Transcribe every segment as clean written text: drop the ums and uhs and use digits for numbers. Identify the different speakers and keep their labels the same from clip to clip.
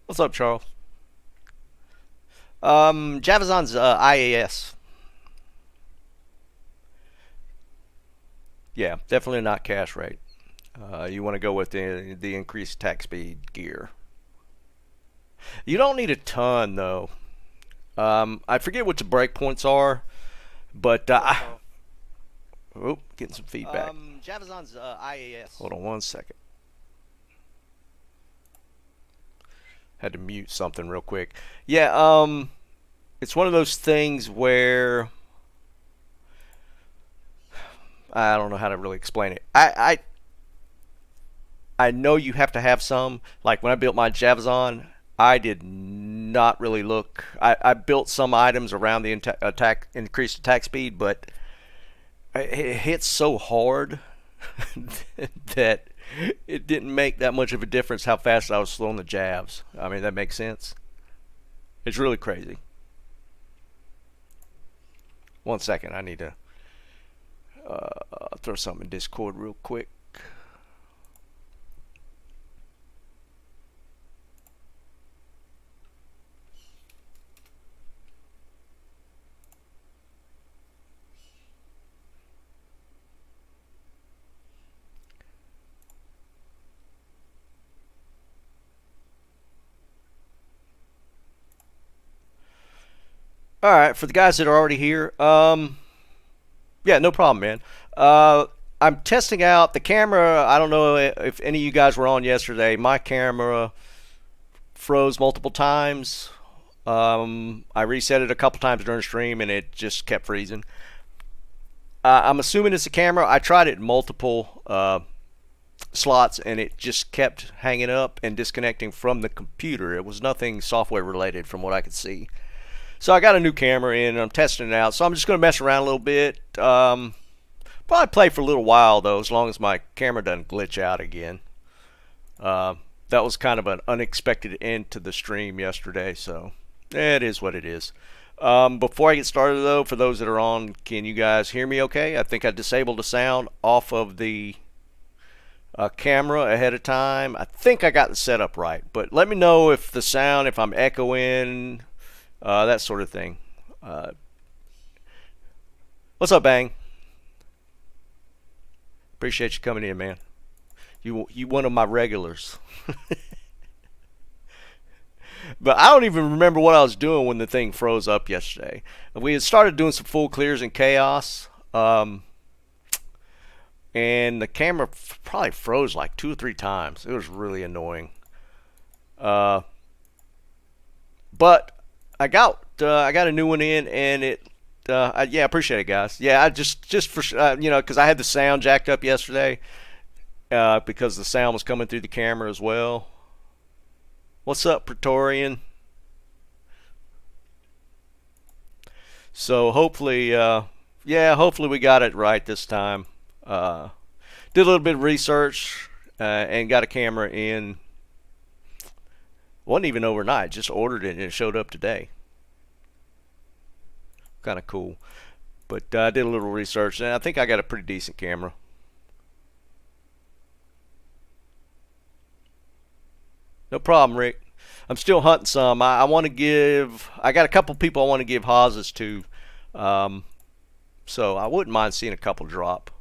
Speaker 1: What's up, Charles? Javazon's IAS. Yeah, definitely not cache rate. You want to go with the increased attack speed gear. You don't need a ton though. I forget what the breakpoints are, but oh, getting some feedback. Javazon's IAS. Hold on one second. Had to mute something real quick. Yeah, it's one of those things where I don't know how to really explain it. I know you have to have some. Like when I built my Javazon, I did not really look. I built some items around the increased attack speed, but it hits so hard that it didn't make that much of a difference how fast I was throwing the jabs. I mean, that makes sense. It's really crazy. One second, I need to throw something in Discord real quick. All right, for the guys that are already here, yeah, no problem, man. I'm testing out the camera. I don't know if any of you guys were on yesterday. My camera froze multiple times. I reset it a couple times during the stream, and it just kept freezing. I'm assuming it's a camera. I tried it in multiple slots, and it just kept hanging up and disconnecting from the computer. It was nothing software related, from what I could see. So I got a new camera in, and I'm testing it out. So I'm just going to mess around a little bit. Probably play for a little while, though, as long as my camera doesn't glitch out again. That was kind of an unexpected end to the stream yesterday, so it is what it is. Before I get started, though, for those that are on, can you guys hear me okay? I think I disabled the sound off of the camera ahead of time. I think I got the setup right, but let me know if the sound, if I'm echoing, that sort of thing. What's up, Bang? Appreciate you coming in, man. You one of my regulars. But I don't even remember what I was doing when the thing froze up yesterday. We had started doing some full clears in chaos, and the camera probably froze like 2 or 3 times. It was really annoying. But I got a new one in, and yeah, I appreciate it, guys. Yeah, I just for because I had the sound jacked up yesterday, because the sound was coming through the camera as well. What's up, Praetorian? So hopefully, yeah, hopefully we got it right this time. Did a little bit of research, and got a camera in. Wasn't even overnight, just ordered it and it showed up today. Kind of cool. But I did a little research, and I think I got a pretty decent camera. No problem, Rick. I'm still hunting some. I want to give. I got a couple people I want to give houses to, so I wouldn't mind seeing a couple drop.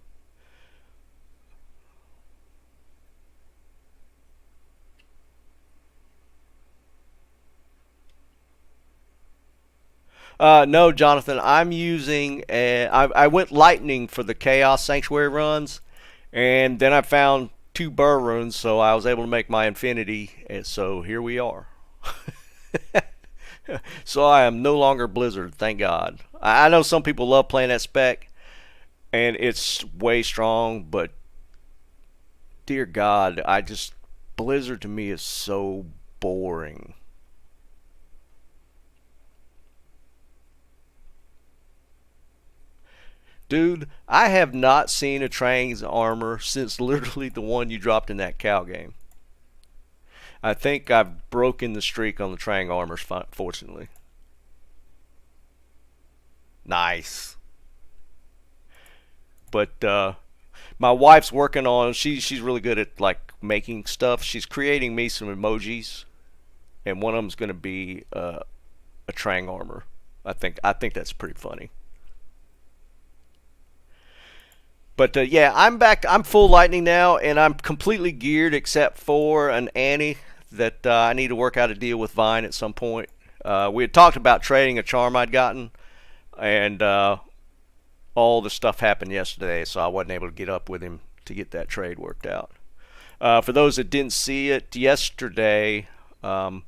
Speaker 1: No, Jonathan. I'm using. I went lightning for the Chaos Sanctuary runs, and then I found 2 burr runes, so I was able to make my infinity. And so here we are. So I am no longer Blizzard, thank God. I know some people love playing that spec, and it's way strong, but dear God, Blizzard to me is so boring. Dude, I have not seen a Trang's armor since literally the one you dropped in that cow game. I think I've broken the streak on the Trang armors, fortunately. Nice. But my wife's working on. She's really good at like making stuff. She's creating me some emojis. and one of them's going to be a Trang armor. I think that's pretty funny. But yeah, I'm back. I'm full lightning now, and I'm completely geared except for an Annie that I need to work out a deal with Vine at some point. We had talked about trading a charm I'd gotten, and all the stuff happened yesterday, so I wasn't able to get up with him to get that trade worked out. For those that didn't see it yesterday, I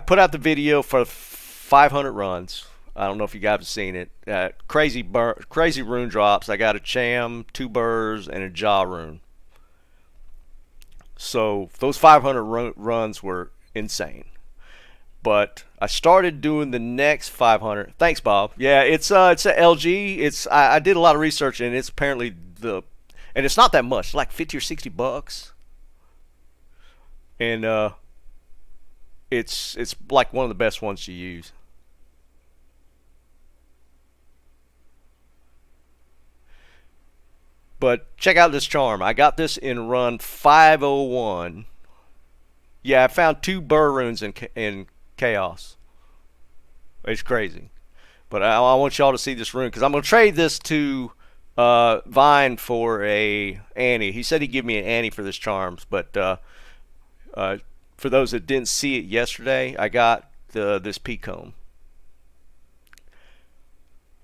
Speaker 1: put out the video for 500 runs. I don't know if you guys have seen it. Crazy rune drops. I got a Cham, 2 Burrs, and a Jaw rune. So those 500 runs were insane. But I started doing the next 500. Thanks, Bob. Yeah, it's a LG. I did a lot of research, and it's apparently and it's not that much, like 50 or 60 bucks. And it's like one of the best ones to use. But check out this charm. I got this in run 501. Yeah, I found 2 Burr runes in Chaos. It's crazy. But I want y'all to see this rune because I'm going to trade this to Vine for a Annie. He said he'd give me an Annie for this charms, but for those that didn't see it yesterday, I got this Peacomb.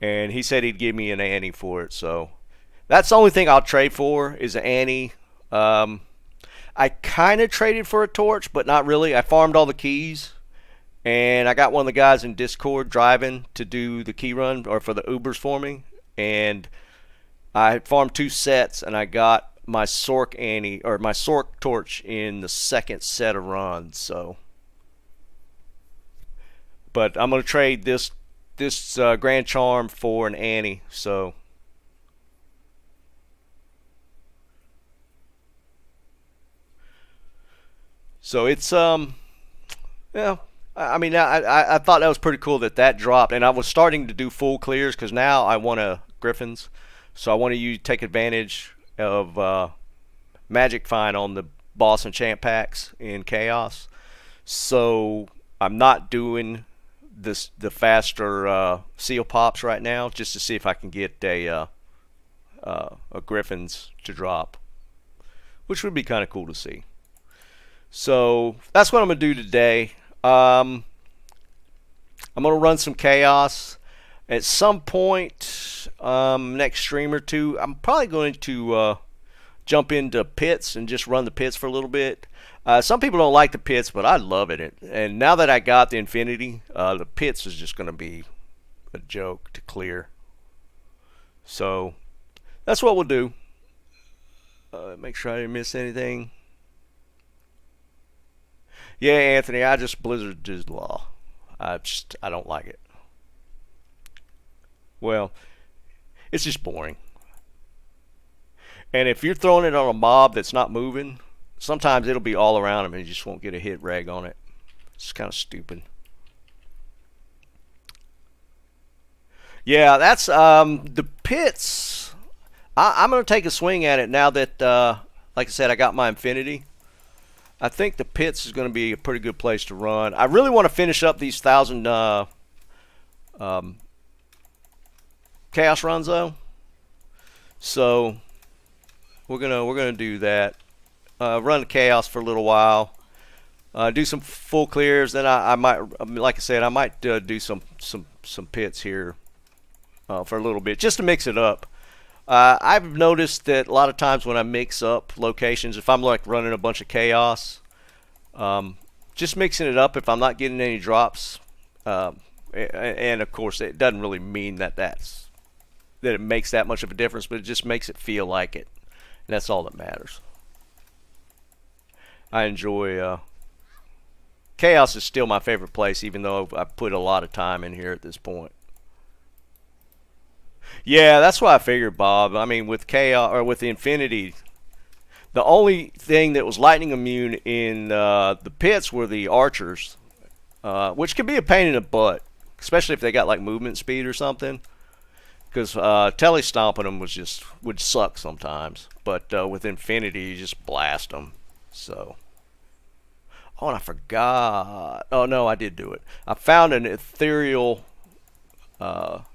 Speaker 1: And he said he'd give me an Annie for it, so that's the only thing I'll trade for is an Annie. I kind of traded for a torch, but not really. I farmed all the keys, and I got one of the guys in Discord driving to do the key run or for the Ubers for me, and I farmed 2 sets, and I got my Sork Annie or my Sork torch in the second set of runs. So, but I'm gonna trade this Grand Charm for an Annie. So. So it's yeah. I mean, I thought that was pretty cool that dropped, and I was starting to do full clears because now I want to Griffins, so I want to take advantage of Magic Find on the boss and champ packs in Chaos. So I'm not doing the faster seal pops right now, just to see if I can get a Griffins to drop, which would be kind of cool to see. So that's what I'm going to do today. I'm going to run some Chaos. At some point next stream or two, I'm probably going to jump into pits and just run the pits for a little bit. Some people don't like the pits, but I love it. And now that I got the Infinity, the pits is just going to be a joke to clear. So that's what we'll do. Make sure I didn't miss anything. Yeah, Anthony, I just blizzarded his law. I don't like it. Well, it's just boring. And if you're throwing it on a mob that's not moving, sometimes it'll be all around him and you just won't get a hit reg on it. It's kind of stupid. Yeah, that's the pits. I'm going to take a swing at it now that, like I said, I got my Infinity. I think the pits is going to be a pretty good place to run. I really want to finish up these 1,000 Chaos runs though. So we're gonna do that. Run Chaos for a little while. Do some full clears. Then I might, like I said, I might do some pits here for a little bit just to mix it up. I've noticed that a lot of times when I mix up locations, if I'm like running a bunch of Chaos, just mixing it up if I'm not getting any drops, and of course it doesn't really mean that it makes that much of a difference, but it just makes it feel like it, and that's all that matters. I enjoy Chaos is still my favorite place, even though I've put a lot of time in here at this point. Yeah, that's what I figured, Bob. I mean, with Chaos or with the Infinity, the only thing that was lightning immune in the pits were the archers, which could be a pain in the butt, especially if they got like movement speed or something. Because tele stomping them would suck sometimes, but with Infinity you just blast them. So, Oh, and I forgot. Oh no, I did do it. I found an ethereal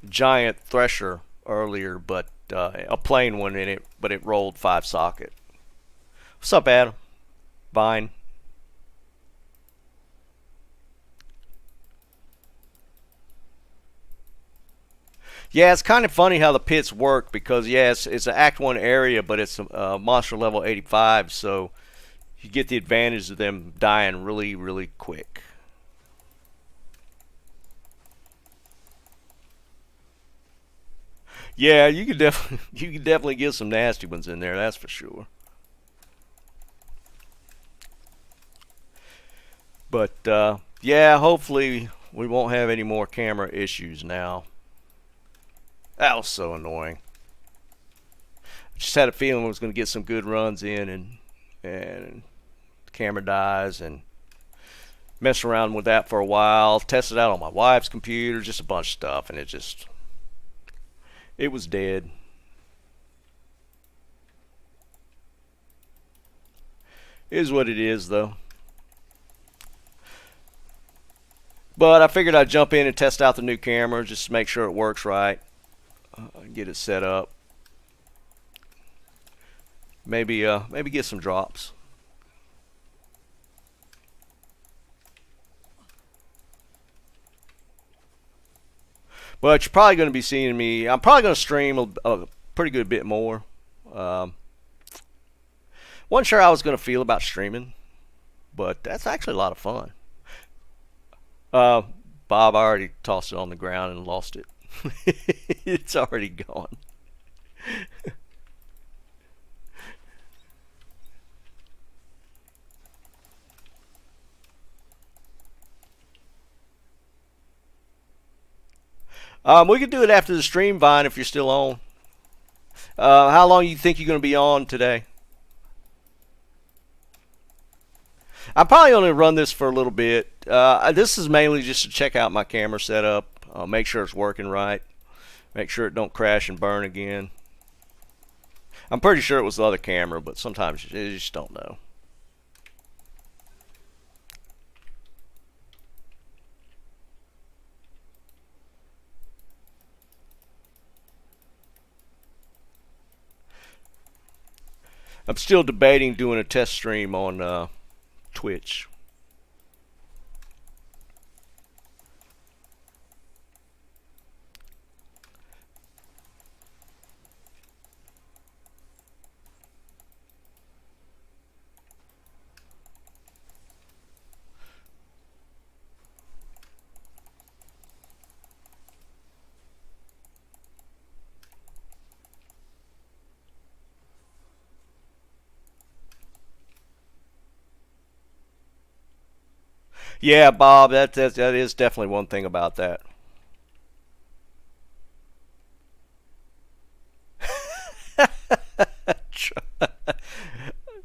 Speaker 1: giant thresher earlier, but a plain one in it, but it rolled 5 socket. What's up, Adam? Vine. Yeah, it's kind of funny how the pits work because yes, it's an Act One area, but it's a monster level 85, so you get the advantage of them dying really, really quick. Yeah, you could definitely you could definitely get some nasty ones in there. That's for sure. But yeah, hopefully we won't have any more camera issues now. That was so annoying. I just had a feeling I was going to get some good runs in, and the camera dies, and messed around with that for a while. Tested out on my wife's computer, just a bunch of stuff, and it was dead. It is what it is, though. But I figured I'd jump in and test out the new camera just to make sure it works right. Get it set up. Maybe get some drops. But you're probably going to be seeing me. I'm probably going to stream a pretty good bit more. Um, wasn't sure how I was going to feel about streaming, but that's actually a lot of fun. Uh, Bob, I already tossed it on the ground and lost it. It's already gone. We could do it after the stream, Vine, if you're still on. How long you think you're going to be on today? I'm probably going to run this for a little bit. This is mainly just to check out my camera setup, make sure it's working right, make sure it don't crash and burn again. I'm pretty sure it was the other camera, but sometimes you just don't know. I'm still debating doing a test stream on Twitch. Yeah, Bob, that is definitely one thing about that.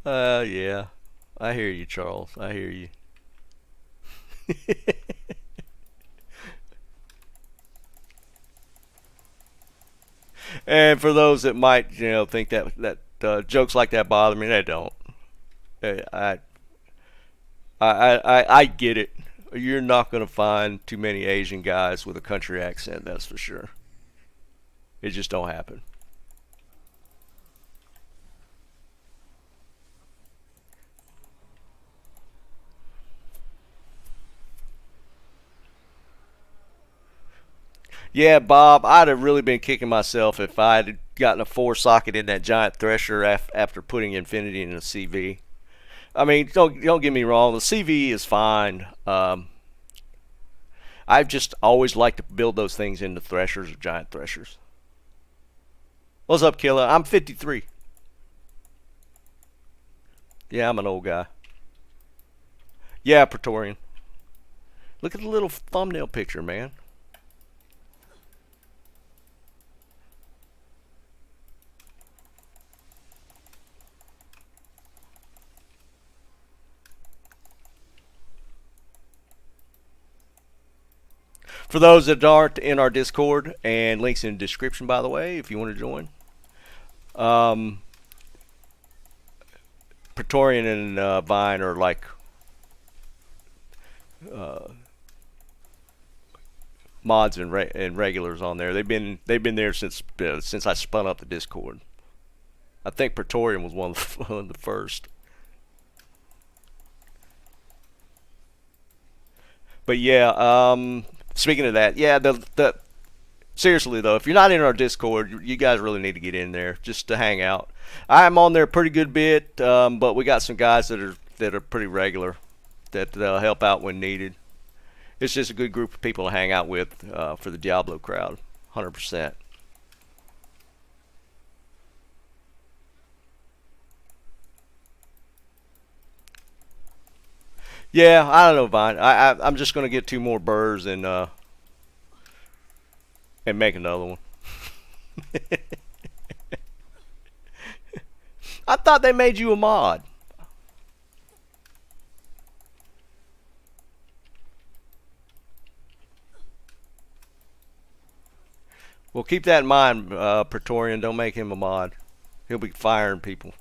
Speaker 1: Yeah, I hear you, Charles. I hear you. And for those that might, think that jokes like that bother me, they don't. I I get it. You're not going to find too many Asian guys with a country accent, that's for sure. It just don't happen. Yeah, Bob, I'd have really been kicking myself if I had gotten a 4 socket in that giant thresher after putting Infinity in a CV. I mean, don't get me wrong, the CV is fine. I've just always liked to build those things into threshers or giant threshers. What's up, Killer? I'm 53. Yeah, I'm an old guy. Yeah, Praetorian. Look at the little thumbnail picture, man. For those that aren't in our Discord, and links in the description, by the way, if you want to join. Um, Praetorian and Vine are like uh, mods and regulars on there. They've been there since I spun up the Discord. I think Praetorian was one of the first. But yeah, speaking of that, yeah, the seriously though, if you're not in our Discord, you guys really need to get in there just to hang out. I'm on there a pretty good bit, but we got some guys that are pretty regular that they'll help out when needed. It's just a good group of people to hang out with for the Diablo crowd, 100%. Yeah, I don't know, Vine. I'm just gonna get two more burrs and make another one. I thought they made you a mod. Well, keep that in mind, Praetorian. Don't make him a mod. He'll be firing people.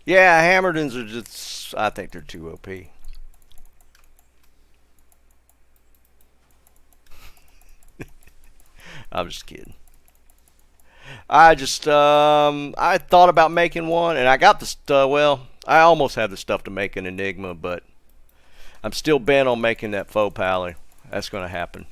Speaker 1: Yeah, Hammerdens are just. I think they're too OP. I'm just kidding. I thought about making one, and I got the well, I almost have the stuff to make an Enigma, but I'm still bent on making that faux pally. That's going to happen.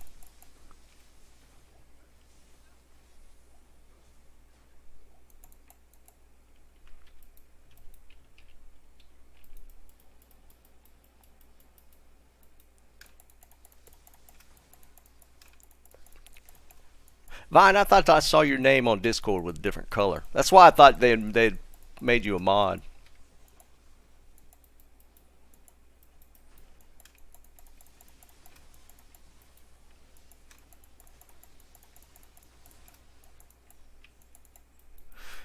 Speaker 1: Vine, I thought I saw your name on Discord with a different color. That's why I thought they'd made you a mod.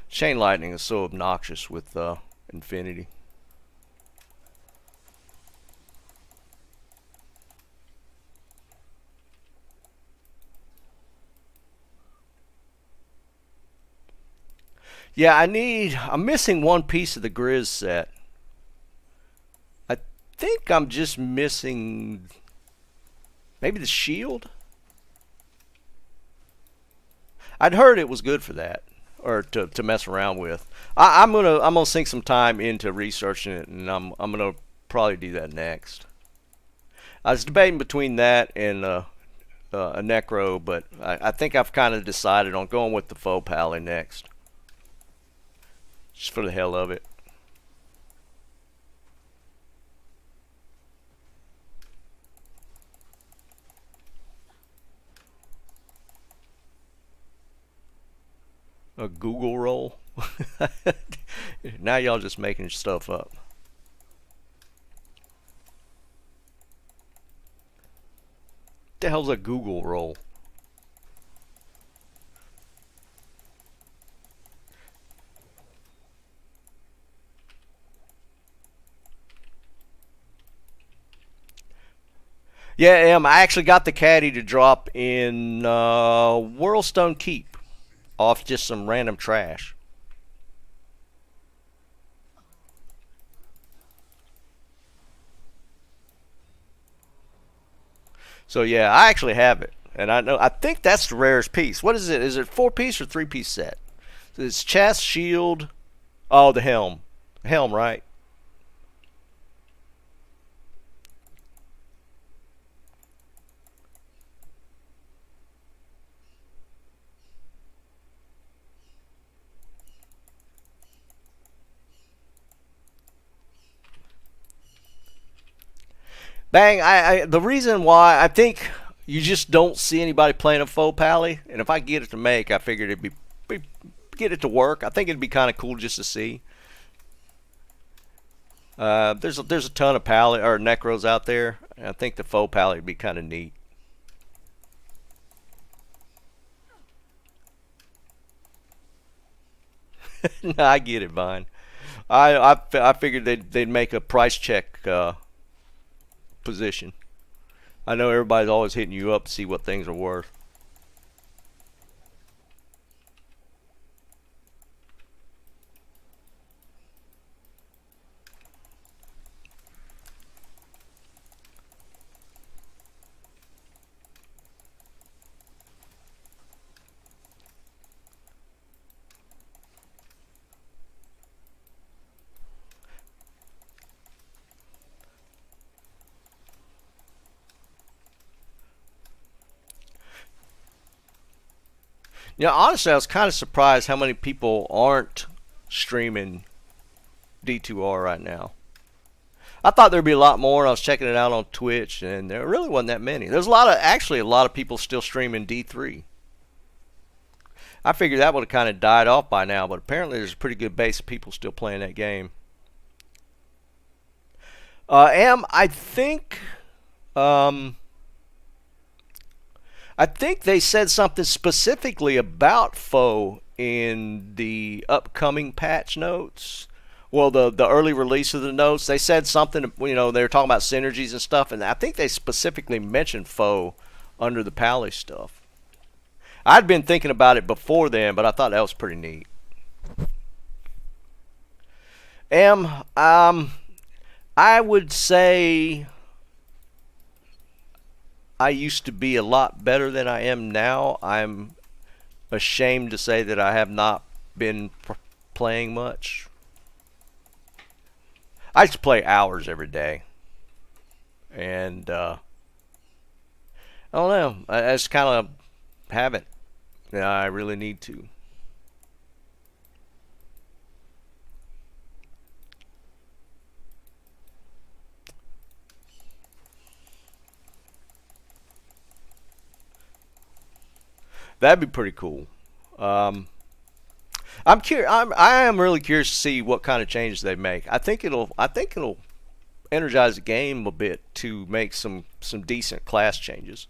Speaker 1: Chain lightning is so obnoxious with Infinity. Yeah, I'm missing one piece of the Grizz set. I think I'm just missing maybe the shield. I'd heard it was good for that, or to mess around with. I'm gonna sink some time into researching it, and I'm gonna probably do that next. I was debating between that and a Necro, but I think I've kind of decided on going with the faux pally next, just for the hell of it. A Google roll. Now y'all just making stuff up. What the hell's a Google roll? Yeah, I actually got the caddy to drop in Whirlstone Keep off just some random trash. So yeah, I actually have it, and I think that's the rarest piece. What is it? Is it 4 piece or 3 piece set? So it's chest, shield. Oh, the helm, helm, right? Bang! The reason why I think you just don't see anybody playing a faux pally, and if I get it to make, I figured be get it to work. I think it'd be kind of cool just to see. There's a ton of pally or necros out there. And I think the faux pally would be kind of neat. No, I get it, Vine. I figured they'd make a price check position. I know everybody's always hitting you up to see what things are worth. Yeah, honestly, I was kind of surprised how many people aren't streaming D2R right now. I thought there'd be a lot more. I was checking it out on Twitch, and there really wasn't that many. There's actually a lot of people still streaming D3. I figured that would have kind of died off by now, but apparently there's a pretty good base of people still playing that game. I think, um, I think they said something specifically about foe in the upcoming patch notes. Well, the early release of the notes, they said something. They were talking about synergies and stuff, and I think they specifically mentioned foe under the Pally stuff. I'd been thinking about it before then, but I thought that was pretty neat. M, I would say I used to be a lot better than I am now. I'm ashamed to say that I have not been playing much. I used to play hours every day, and I don't know. I just kind of haven't. Yeah, I really need to. That'd be pretty cool. Um, I'm curious. I am really curious to see what kind of changes they make. I think it'll energize the game a bit to make some decent class changes.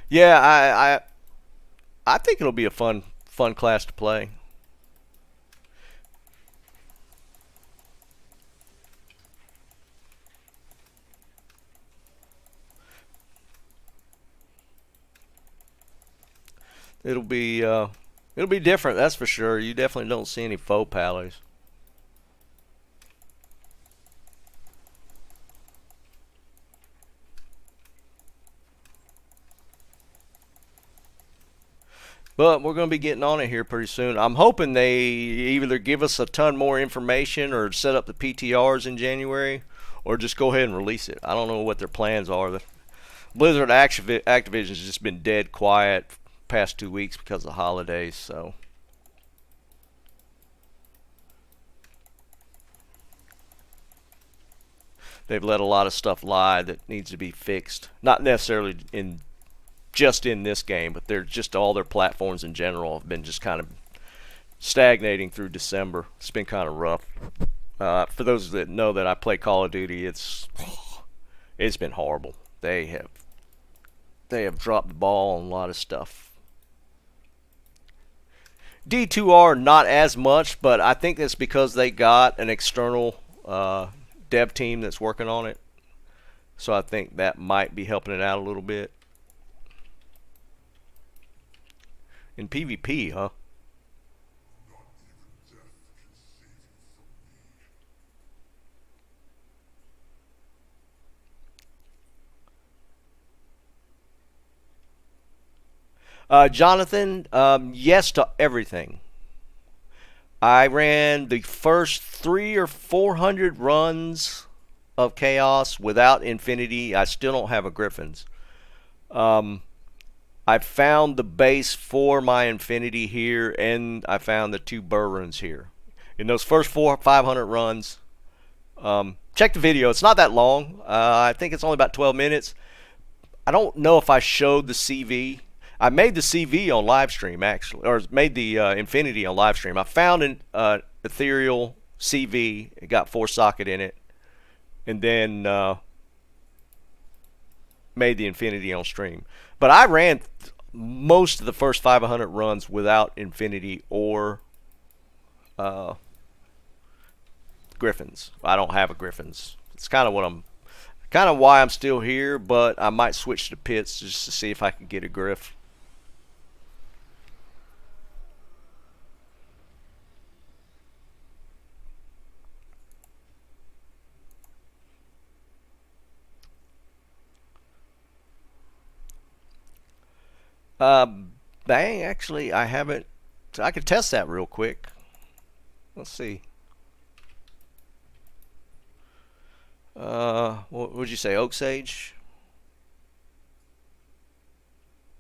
Speaker 1: Yeah, I think it'll be a fun class to play. It'll be uh, it'll be different, that's for sure. You definitely don't see any faux pallies. But we're going to be getting on it here pretty soon. I'm hoping they either give us a ton more information or set up the PTRs in January, or just go ahead and release it. I don't know what their plans are. The Blizzard Activision's just been dead quiet past 2 weeks because of the holidays. So they've let a lot of stuff lie that needs to be fixed. Not necessarily in just in this game, but they're just all their platforms in general have been just kind of stagnating through December. It's been kind of rough. For those that know that I play Call of Duty, it's been horrible. They have dropped the ball on a lot of stuff. D2R not as much, but I think that's because they got an external dev team that's working on it. So I think that might be helping it out a little bit. In PvP, huh? Jonathan, yes to everything. I ran the first 300 or 400 runs of Chaos without Infinity. I still don't have a Griffin's. Um, I found the base for my Infinity here, and I found the two Burruns here. In those first 500 runs, check the video. It's not that long. I think it's only about 12 minutes. I don't know if I showed the CV. I made the CV on live stream actually, or made the Infinity on live stream. I found an ethereal CV. It got 4 socket in it, and then made the Infinity on stream. But I ran most of the first 500 runs without Infinity or uh, Griffins. I don't have a Griffins. It's kind of why I'm still here, but I might switch to pits just to see if I can get a Griff. Uh, Bang, actually, I haven't. I could test that real quick. Let's see. What would you say, Oak Sage?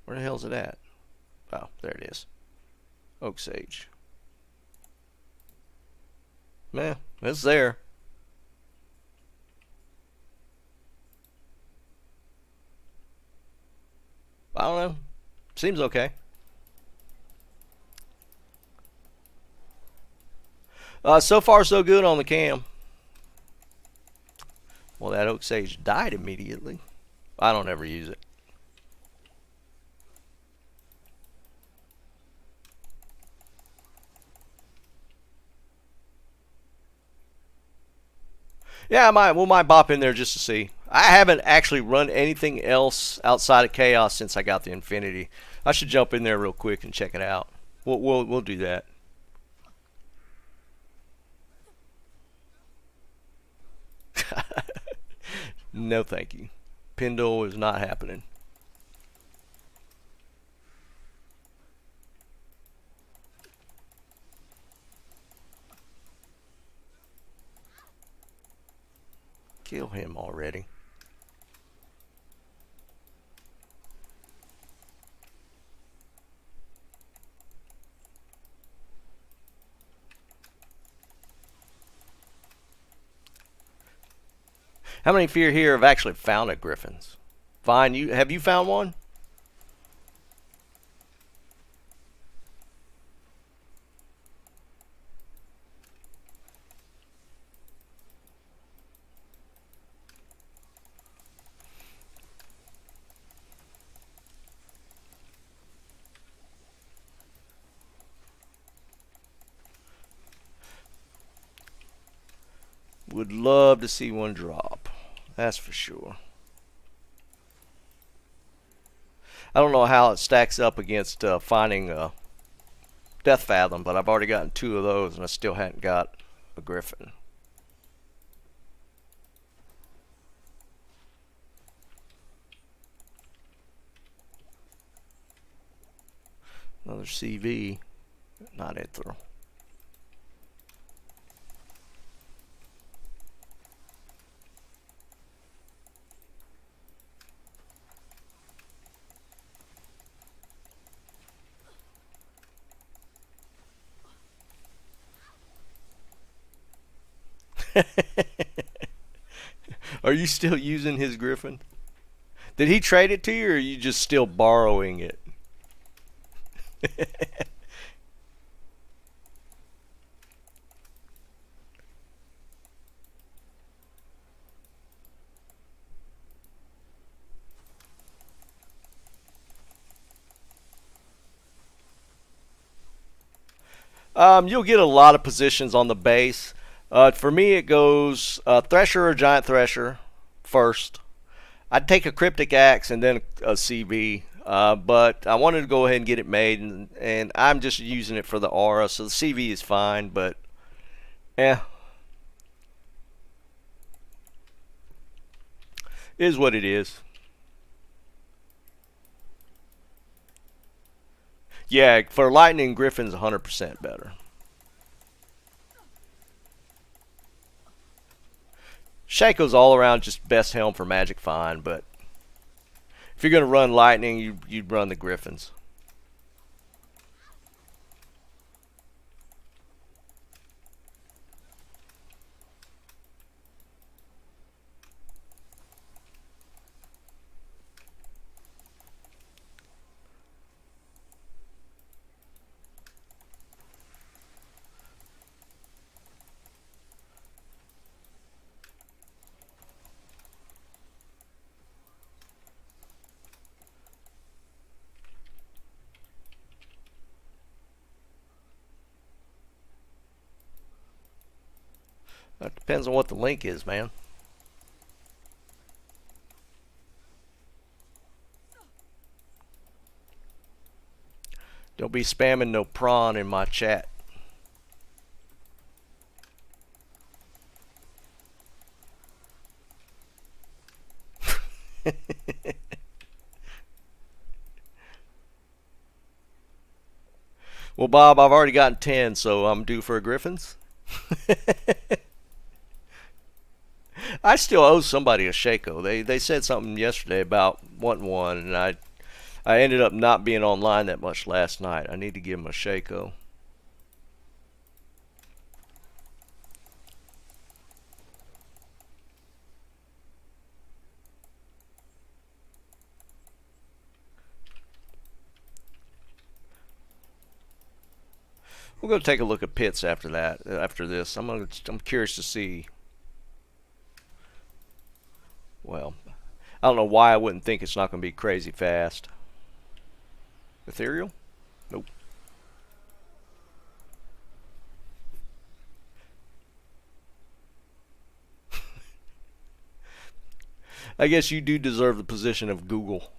Speaker 1: Where the hell's it at? Oh, there it is. Oak Sage. Man, it's there. I don't know. Seems okay. So far, so good on the cam. Well, that Oak Sage died immediately. I don't ever use it. Yeah, we might bop in there just to see. I haven't actually run anything else outside of Chaos since I got the Infinity. I should jump in there real quick and check it out. We'll do that. No, thank you. Pendle is not happening. Kill him already. How many fear here have actually found a Griffins? Fine, have you found one? Would love to see one drop. That's for sure. I don't know how it stacks up against finding Death Fathom, but I've already gotten 2 of those and I still hadn't got a Griffin. Another CV, not Ethereal. Are you still using his Griffin? Did he trade it to you, or are you just still borrowing it? You'll get a lot of positions on the base. For me, it goes Thresher or Giant Thresher first. I'd take a Cryptic Axe and then a CV. But I wanted to go ahead and get it made, and I'm just using it for the aura, so the CV is fine, but yeah, it is what it is. Yeah, for Lightning, Griffin's 100% better. Shaco's all around just best helm for Magic Find, but if you're going to run Lightning, you'd run the Griffins. That depends on what the link is, man. Don't be spamming no prawn in my chat. Well, Bob, I've already gotten 10, so I'm due for a Griffin's. I still owe somebody a Shaco. They said something yesterday about wanting one, and I ended up not being online that much last night. I need to give them a Shaco. We're going to take a look at pits after that. After this, I'm curious to see. Well, I don't know why I wouldn't think it's not going to be crazy fast. Ethereal? Nope. I guess you do deserve the position of Google.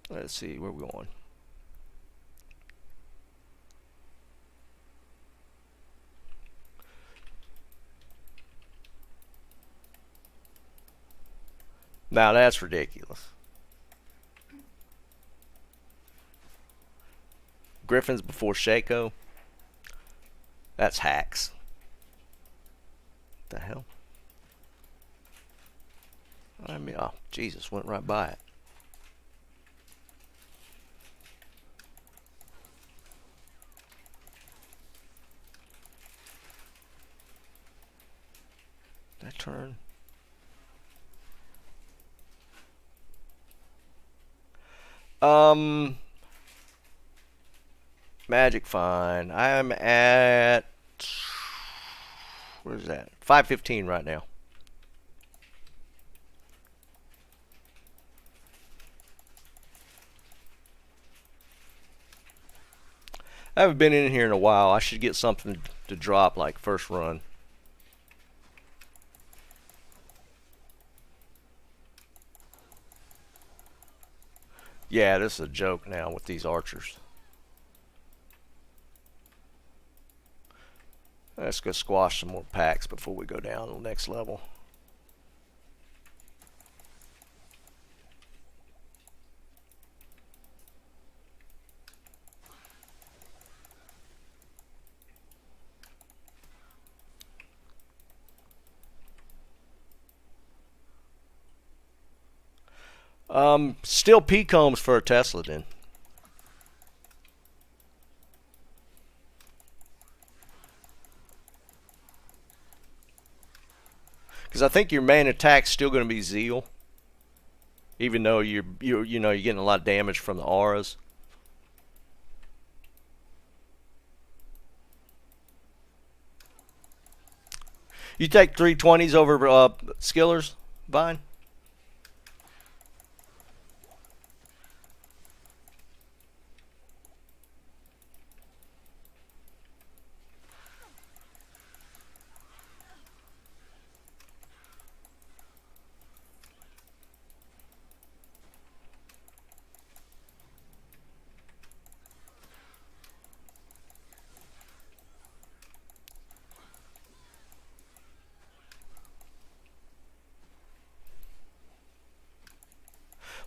Speaker 1: Let's see, where are we going? Now that's ridiculous. Griffins before Shaco? That's hacks. What the hell? I mean, oh, Jesus, went right by it. That turn. Magic Find. I'm at, where's that? 515 right now. I haven't been in here in a while. I should get something to drop like first run. Yeah, this is a joke now with these archers. Let's go squash some more packs before we go down to the next level. Still P combs for a Tesla then. Because I think your main attack's still going to be Zeal, even though you're getting a lot of damage from the auras. You take 320s over Skillers, Vine?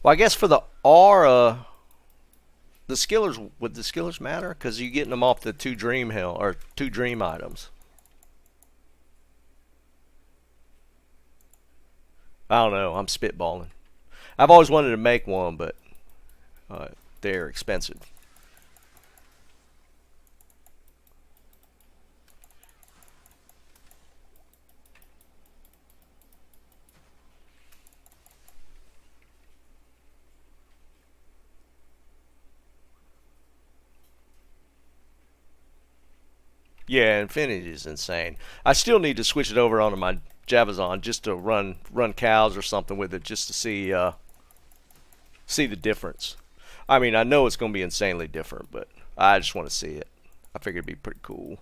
Speaker 1: Well, I guess for the aura, the skillers, would the skillers matter? Because you're getting them off the 2 dream hell or 2 dream items. I don't know. I'm spitballing. I've always wanted to make one, but they're expensive. Yeah, Infinity is insane. I still need to switch it over onto my Javazon just to run cows or something with it, just to see the difference. I mean, I know it's going to be insanely different, but I just want to see it. I figured it'd be pretty cool.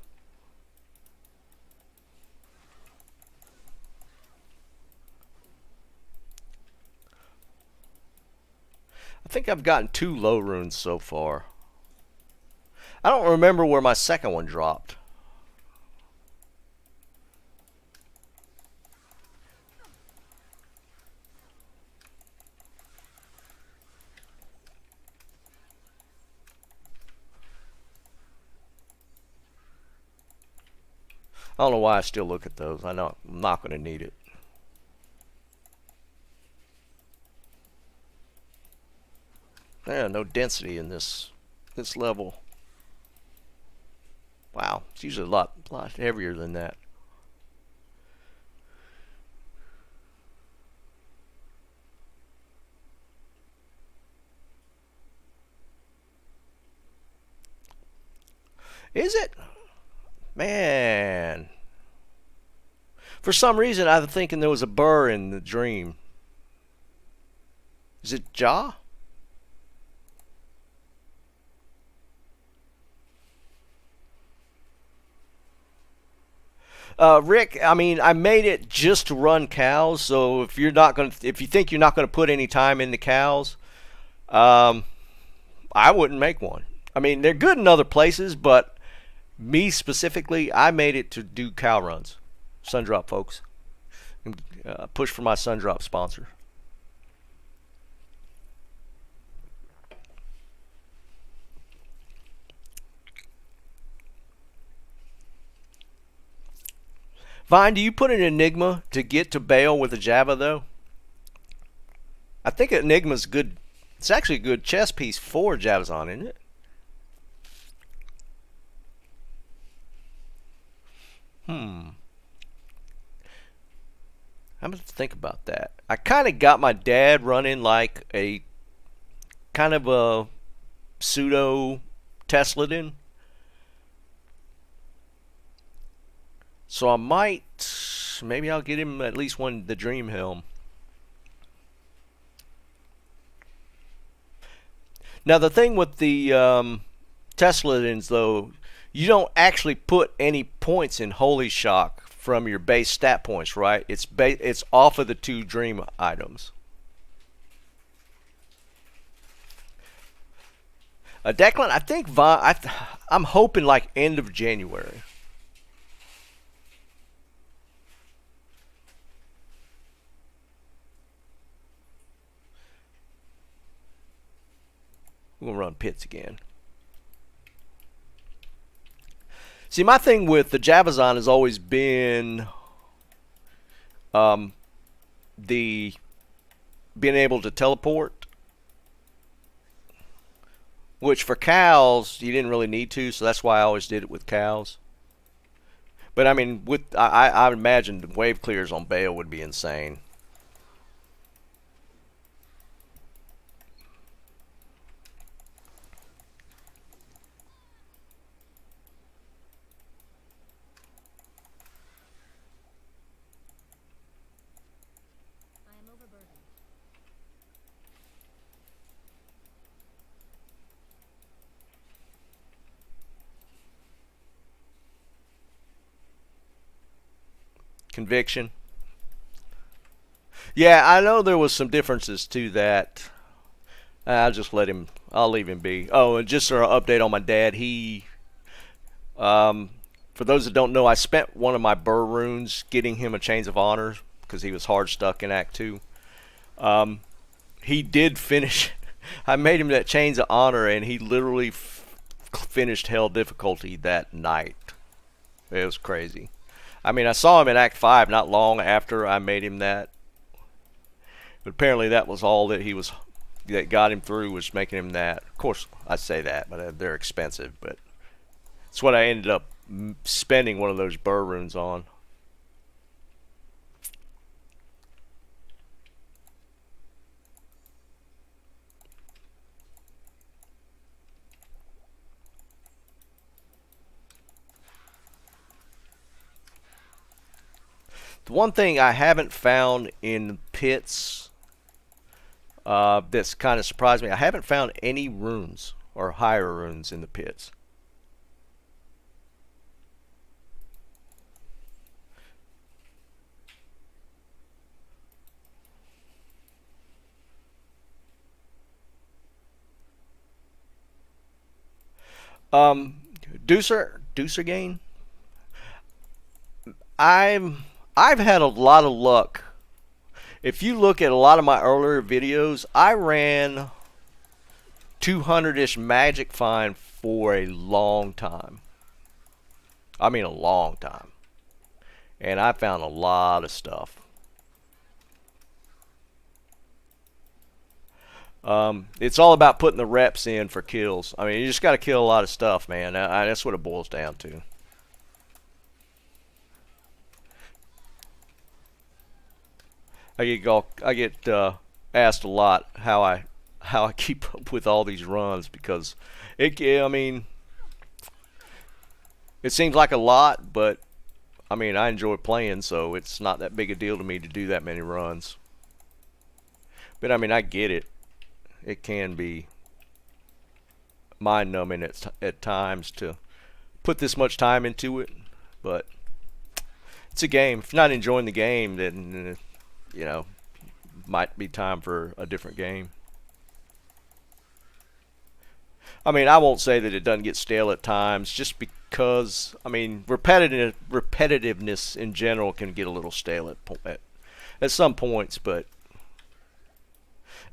Speaker 1: I think I've gotten 2 low runes so far. I don't remember where my second one dropped. I don't know why I still look at those. I know I'm not going to need it. Yeah, no density in this level. Wow, it's usually a lot heavier than that. Is it? Man. For some reason, I was thinking there was a burr in the dream. Is it jaw? Rick, I mean, I made it just to run cows. So if you think you're not gonna put any time into cows, um, I wouldn't make one. I mean, they're good in other places, but me specifically, I made it to do cow runs. Sundrop, folks. Push for my Sundrop sponsor. Vine, do you put an Enigma to get to Bale with a Java, though? I think Enigma's good. It's actually a good chess piece for Javazon, isn't it? Hmm. I'm going to think about that. I kind of got my dad running like a kind of a pseudo Tesladin. So I might, maybe I'll get him at least one, the Dream Helm. Now the thing with the Tesladins though, you don't actually put any points in Holy Shock from your base stat points, right? It's off of the 2 Dream items. Declan, I think I'm hoping like end of January. We're gonna run pits again. See, my thing with the Javazon has always been um, the being able to teleport, which for cows you didn't really need to, so that's why I always did it with cows. But I mean, with I imagine the wave clears on Bale would be insane. Conviction. Yeah, I know there was some differences to that. I'll just let him. I'll leave him be. Oh, and just an update on my dad. Um, for those that don't know, I spent one of my Burr runes getting him a Chains of Honor because he was hard stuck in Act 2. Um, he did finish. I made him that Chains of Honor, and he literally finished Hell difficulty that night. It was crazy. I mean, I saw him in Act 5 not long after I made him that. But apparently that was all that he was that got him through was making him that. Of course, I say that, but they're expensive. But it's what I ended up spending one of those Burr runes on. The one thing I haven't found in pits that's kind of surprised me, I haven't found any runes or higher runes in the pits. Um, Deucer gain. I've had a lot of luck. If you look at a lot of my earlier videos, I ran 200-ish magic find for a long time. I mean a long time. And I found a lot of stuff. It's all about putting the reps in for kills. I mean, you just got to kill a lot of stuff, man. That's what it boils down to. I get asked a lot how I keep up with all these runs because I mean it seems like a lot, but I mean I enjoy playing, so it's not that big a deal to me to do that many runs. But I mean I get it. It can be mind numbing at times to put this much time into it, but it's a game. If you're not enjoying the game, then you know might be time for a different game. I mean, I won't say that it doesn't get stale at times, just because I mean, repetitiveness in general can get a little stale at some points. But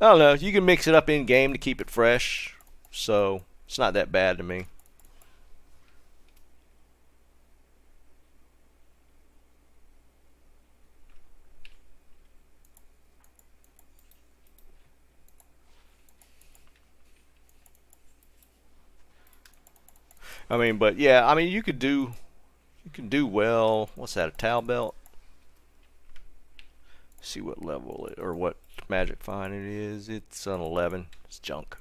Speaker 1: I don't know. You can mix it up in game to keep it fresh, so it's not that bad to me. I mean, but yeah, I mean, you can do well. What's that? A towel belt? See what level it or what magic find it is. It's an 11. It's junk.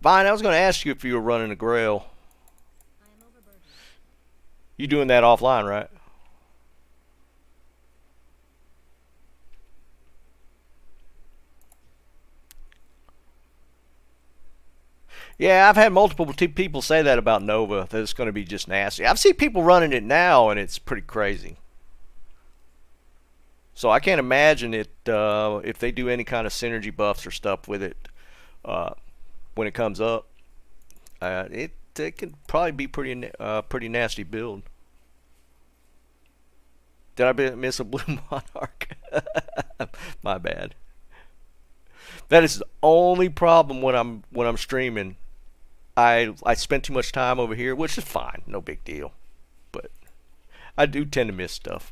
Speaker 1: Fine. I was going to ask you if you were running a Grail. You doing that offline, right? Yeah, I've had multiple people say that about Nova, that it's going to be just nasty. I've seen people running it now, and it's pretty crazy. So I can't imagine it if they do any kind of synergy buffs or stuff with it uh, when it comes up. It could probably be pretty nasty build. Did miss a blue monarch? My bad. That is the only problem when I'm streaming. I spend too much time over here, which is fine, no big deal. But I do tend to miss stuff.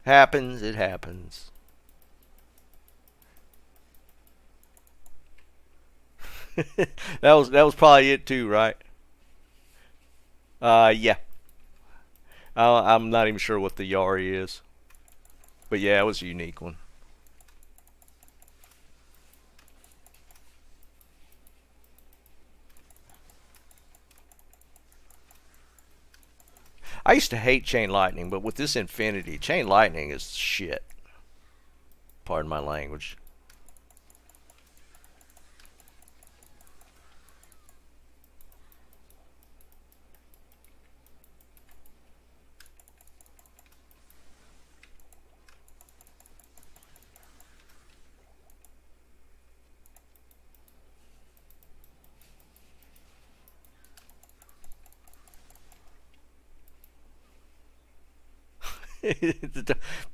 Speaker 1: Happens, it happens. That was probably it too, right? Yeah. I'm not even sure what the Yari is, but yeah, it was a unique one. I used to hate Chain Lightning, but with this Infinity, Chain Lightning is shit. Pardon my language.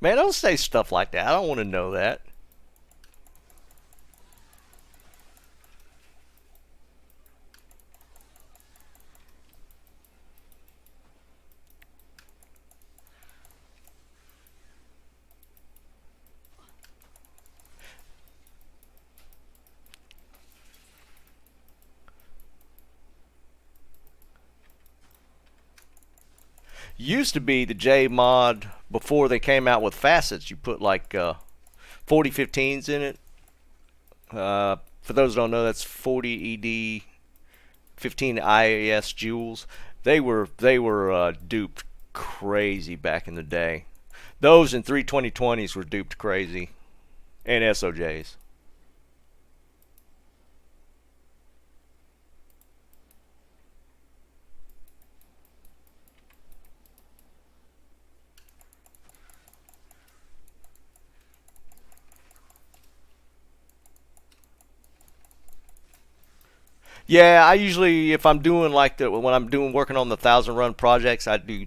Speaker 1: Man, don't say stuff like that. I don't want to know that. Used to be the J mod before they came out with facets. You put like 4015s in it. For those who don't know, that's 40 ED, 15 IAS joules. They were duped crazy back in the day. Those and 32020s were duped crazy, and SOJs. Yeah, I usually, if I'm doing like the when I'm doing working on the 1,000 run projects, I do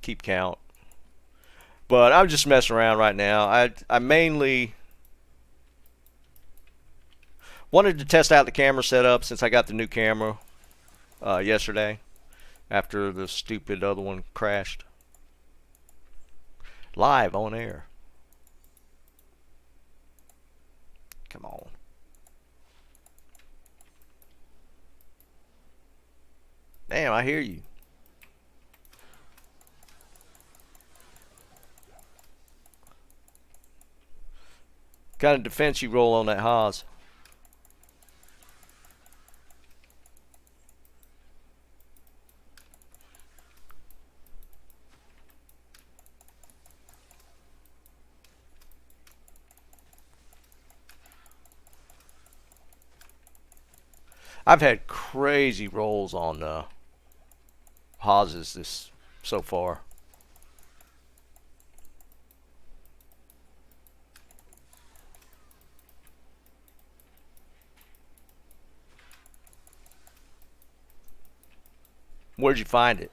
Speaker 1: keep count. But I'm just messing around right now. I mainly wanted to test out the camera setup since I got the new camera yesterday after the stupid other one crashed live on air. Come on. Damn, I hear you. Kind of defense you roll on that Haas. I've had crazy rolls on Haases this so far. Where'd you find it?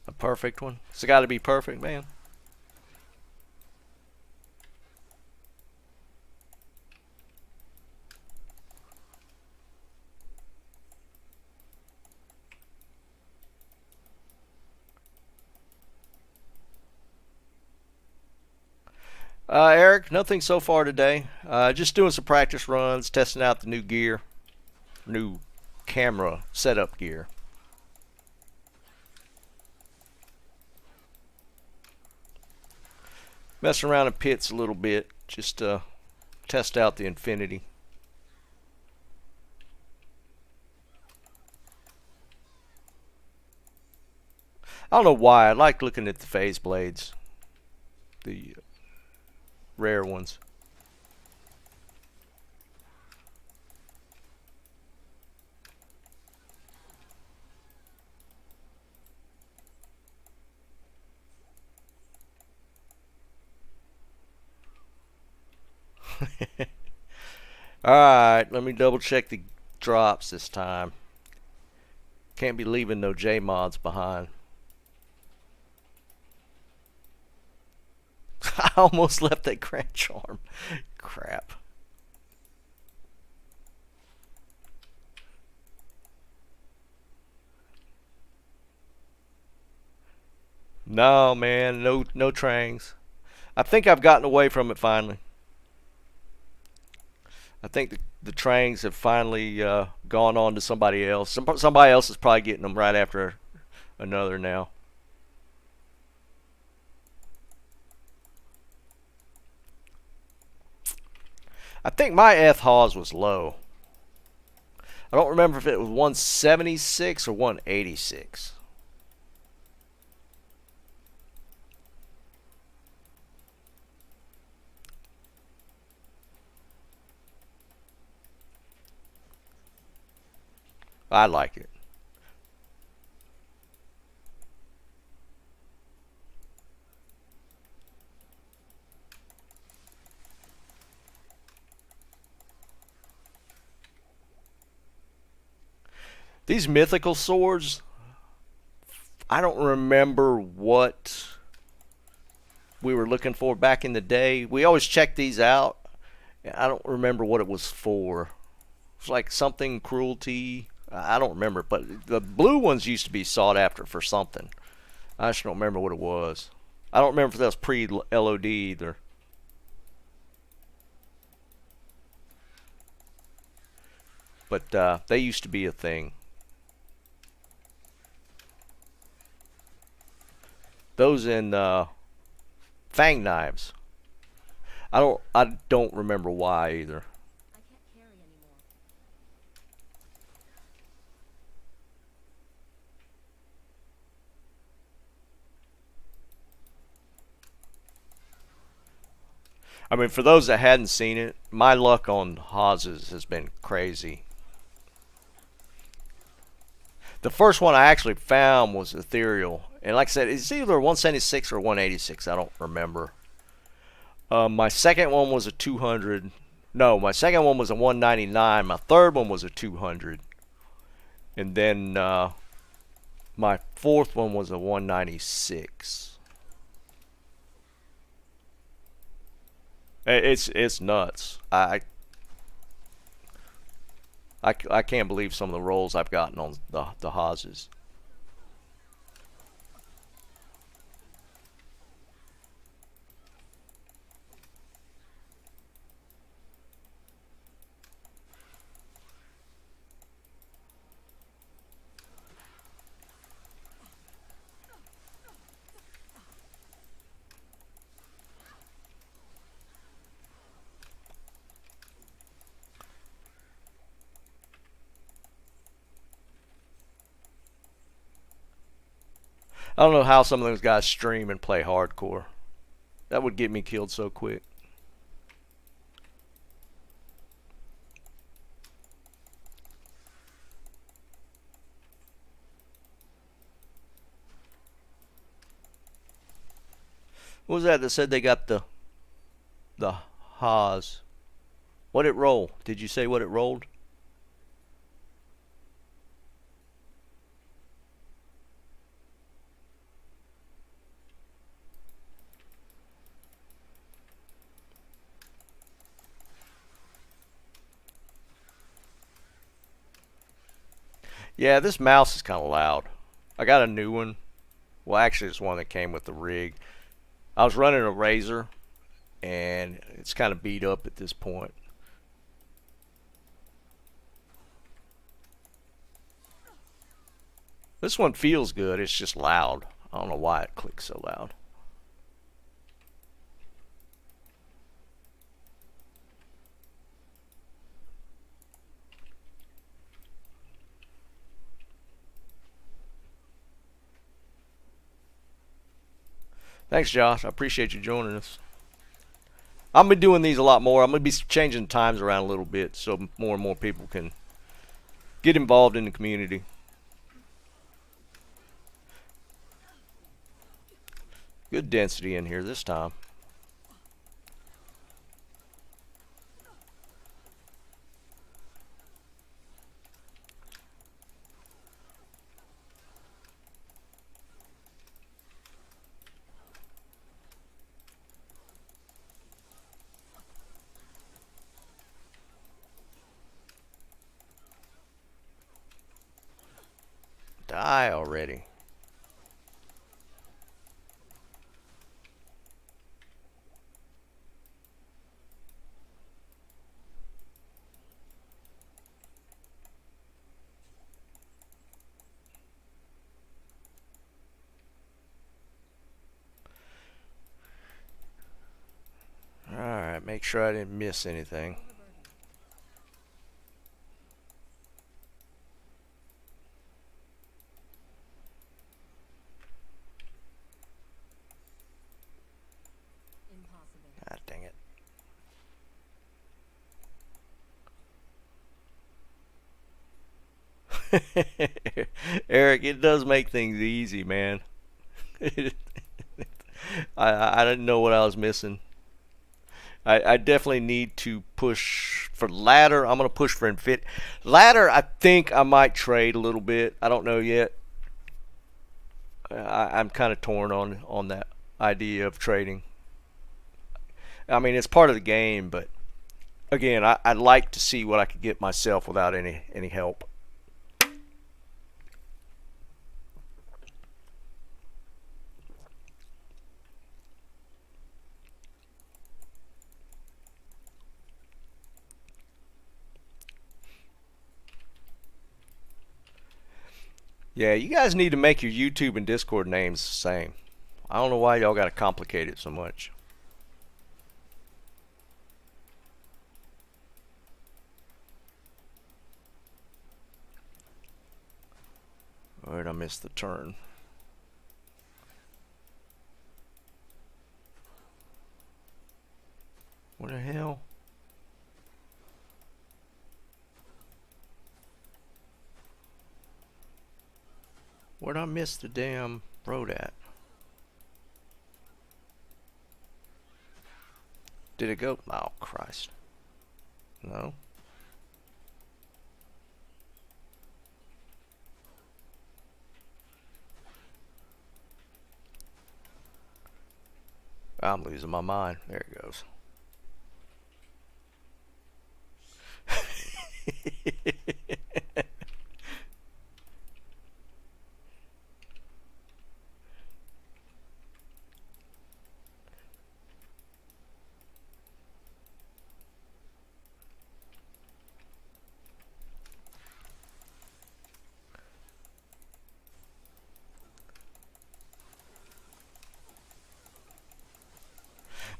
Speaker 1: A perfect one? It's got to be perfect, man. Eric, nothing so far today. Just doing some practice runs, testing out the new gear, new camera setup gear. Messing around in pits a little bit, just to test out the Infinity. I don't know why. I like looking at the phase blades, the rare ones. Alright, let me double check the drops this time. Can't be leaving no J mods behind. I almost left that Grand Charm. Crap. No, man, no trangs. I think I've gotten away from it finally. I think the trangs have finally gone on to somebody else. Somebody else is probably getting them right after another now. I think my Eth Hawes was low. I don't remember if it was 176 or 186. I like it. These mythical swords, I don't remember what we were looking for back in the day. We always checked these out. I don't remember what it was for. It was like something cruelty. I don't remember, but the blue ones used to be sought after for something. I just don't remember what it was. I don't remember if that was pre-LOD either. But they used to be a thing. Those in fang knives. I don't remember why either. I mean, for those that hadn't seen it, my luck on Hawes has been crazy. The first one I actually found was Ethereal, and like I said, it's either 176 or 186. I don't remember. My second one was a 200. No, my second one was a 199. My third one was a 200, and then my fourth one was a 196. It's nuts. I can't believe some of the rolls I've gotten on the Hawes. I don't know how some of those guys stream and play hardcore. That would get me killed so quick. What was that said they got the Haas? What it roll? Did you say what it rolled? Yeah, this mouse is kind of loud. I got a new one. Well, actually, it's one that came with the rig. I was running a Razor, and it's kind of beat up at this point. This one feels good. It's just loud. I don't know why it clicks so loud. Thanks, Josh. I appreciate you joining us. I'm gonna be doing these a lot more. I'm gonna be changing times around a little bit so more and more people can get involved in the community. Good density in here this time. Die already. Alright, make sure I didn't miss anything. God dang it. Eric, it does make things easy, man. I didn't know what I was missing. I definitely need to push for ladder. I'm going to push for infit. Ladder, I think I might trade a little bit. I don't know yet. I'm kind of torn on that idea of trading. I mean, it's part of the game, but again, I'd like to see what I could get myself without any help. Yeah, you guys need to make your YouTube and Discord names the same. I don't know why y'all got to complicate it so much. Alright, I missed the turn. What the hell? Where'd I miss the damn road at? Did it go? Oh, Christ. No. I'm losing my mind. There it goes.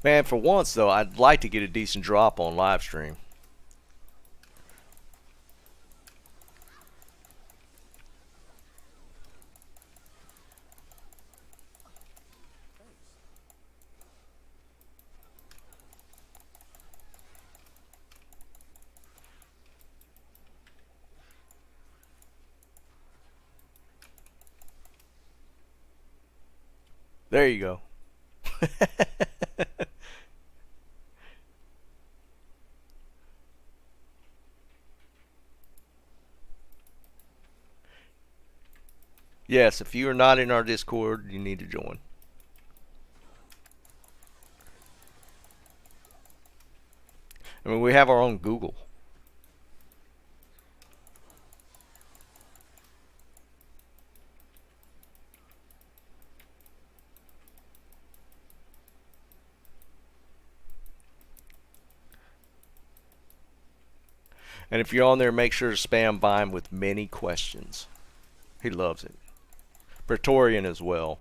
Speaker 1: Man, for once though, I'd like to get a decent drop on live stream. There you go. Yes, if you are not in our Discord, you need to join. I mean, we have our own Google. And if you're on there, make sure to spam Vine with many questions. He loves it. Praetorian as well.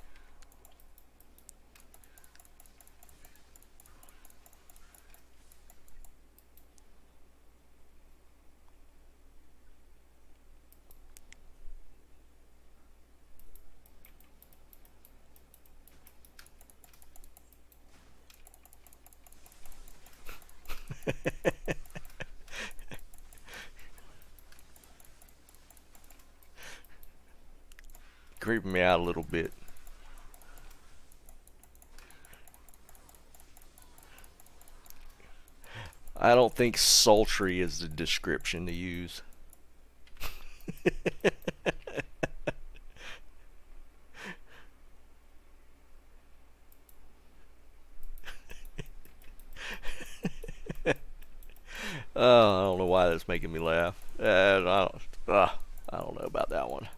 Speaker 1: Creeping me out a little bit. I don't think sultry is the description to use. I don't know why that's making me laugh. I don't know about that one.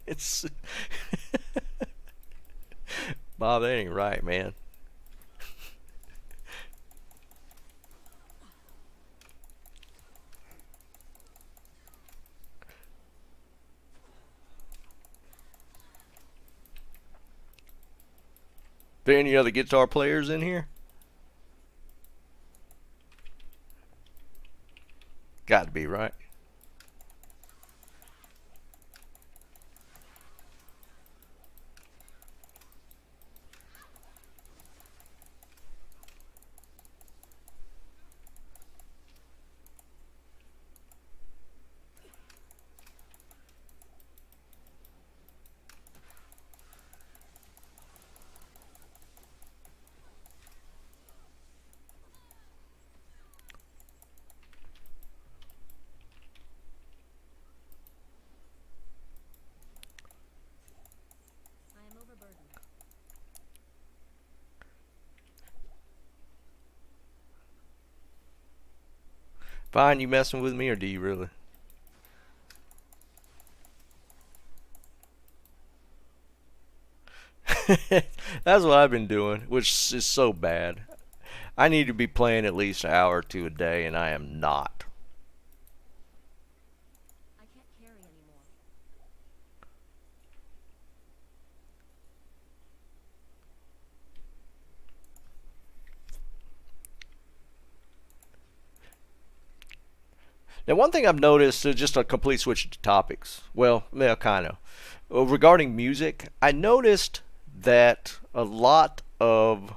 Speaker 1: It's Bob, that ain't right, man. There any other guitar players in here? Got to be, right? Fine, you messing with me or do you really? That's what I've been doing, which is so bad. I need to be playing at least an hour or two a day, and I am not.
Speaker 2: I can't carry anymore.
Speaker 1: Now, one thing I've noticed, just a complete switch to topics. Well, yeah, kind of. Regarding music, I noticed that a lot of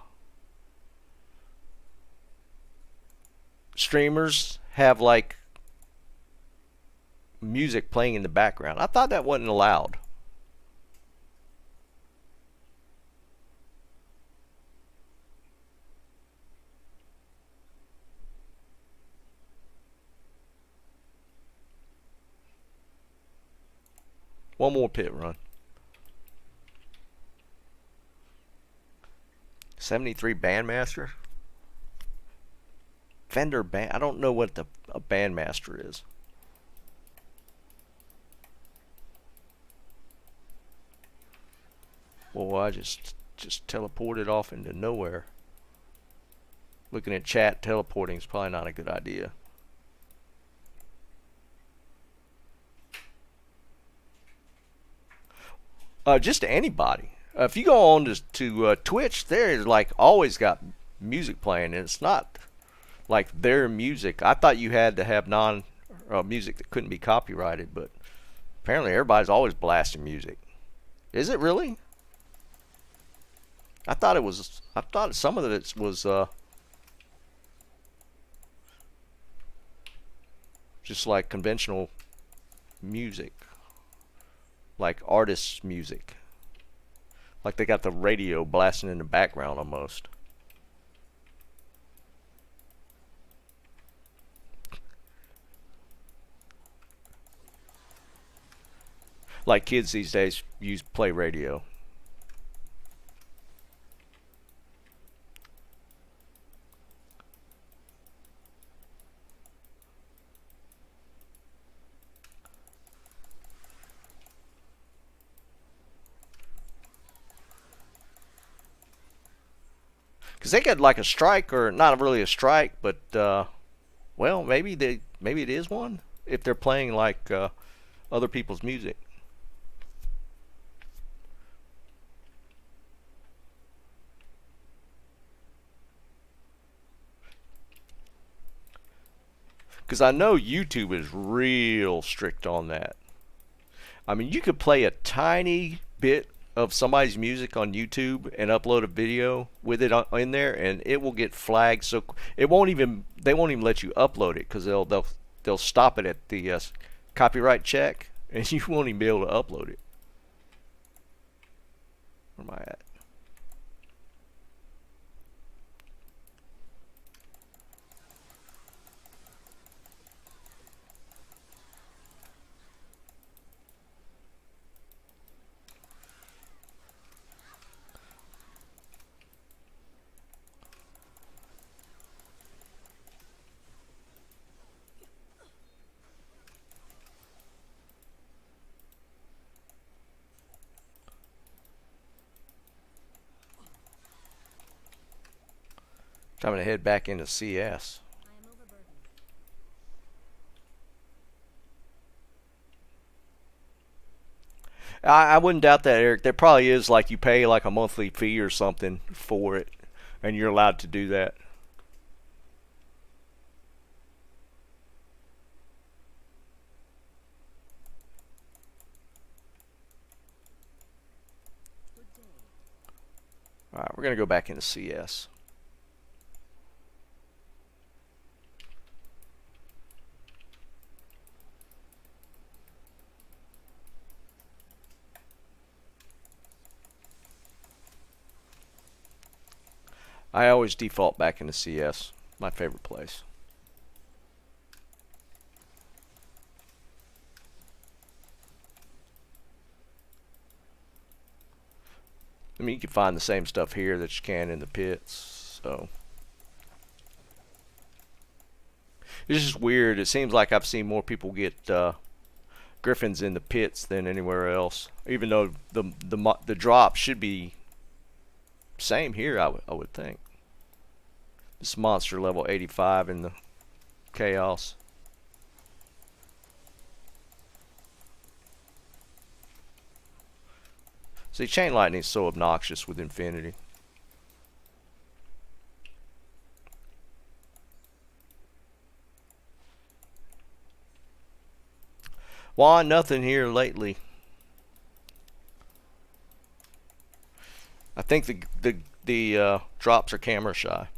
Speaker 1: streamers have like music playing in the background. I thought that wasn't allowed. One more pit run. 73 Bandmaster? Fender band. I don't know what a Bandmaster is. Well, I just teleported off into nowhere. Looking at chat, teleporting is probably not a good idea. Just to anybody. If you go on to Twitch, they're like always got music playing, and it's not like their music. I thought you had to have non music that couldn't be copyrighted, but apparently everybody's always blasting music. Is it really? I thought it was. I thought some of it was just like conventional music, like artists' music. Like they got the radio blasting in the background almost. Like kids these days use play radio. Because they get like a strike, or not really a strike, but well, maybe it is one if they're playing like other people's music. Because I know YouTube is real strict on that. I mean, you could play a tiny bit of somebody's music on YouTube and upload a video with it in there, and it will get flagged. So it won't even they won't even let you upload it because they'll stop it at the copyright check, and you won't even be able to upload it. Where am I at? Time to head back into CS.
Speaker 2: I am overburdened.
Speaker 1: I wouldn't doubt that, Eric. There probably is like you pay like a monthly fee or something for it, and you're allowed to do that.
Speaker 2: Good day.
Speaker 1: All right, we're gonna go back into CS. I always default back into CS. My favorite place. I mean, you can find the same stuff here that you can in the pits. So It's just weird. It seems like I've seen more people get griffins in the pits than anywhere else. Even though the drop should be same here, I would think. This monster level 85 in the chaos. See, chain lightning is so obnoxious with infinity. Why nothing here lately? I think the drops are camera shy.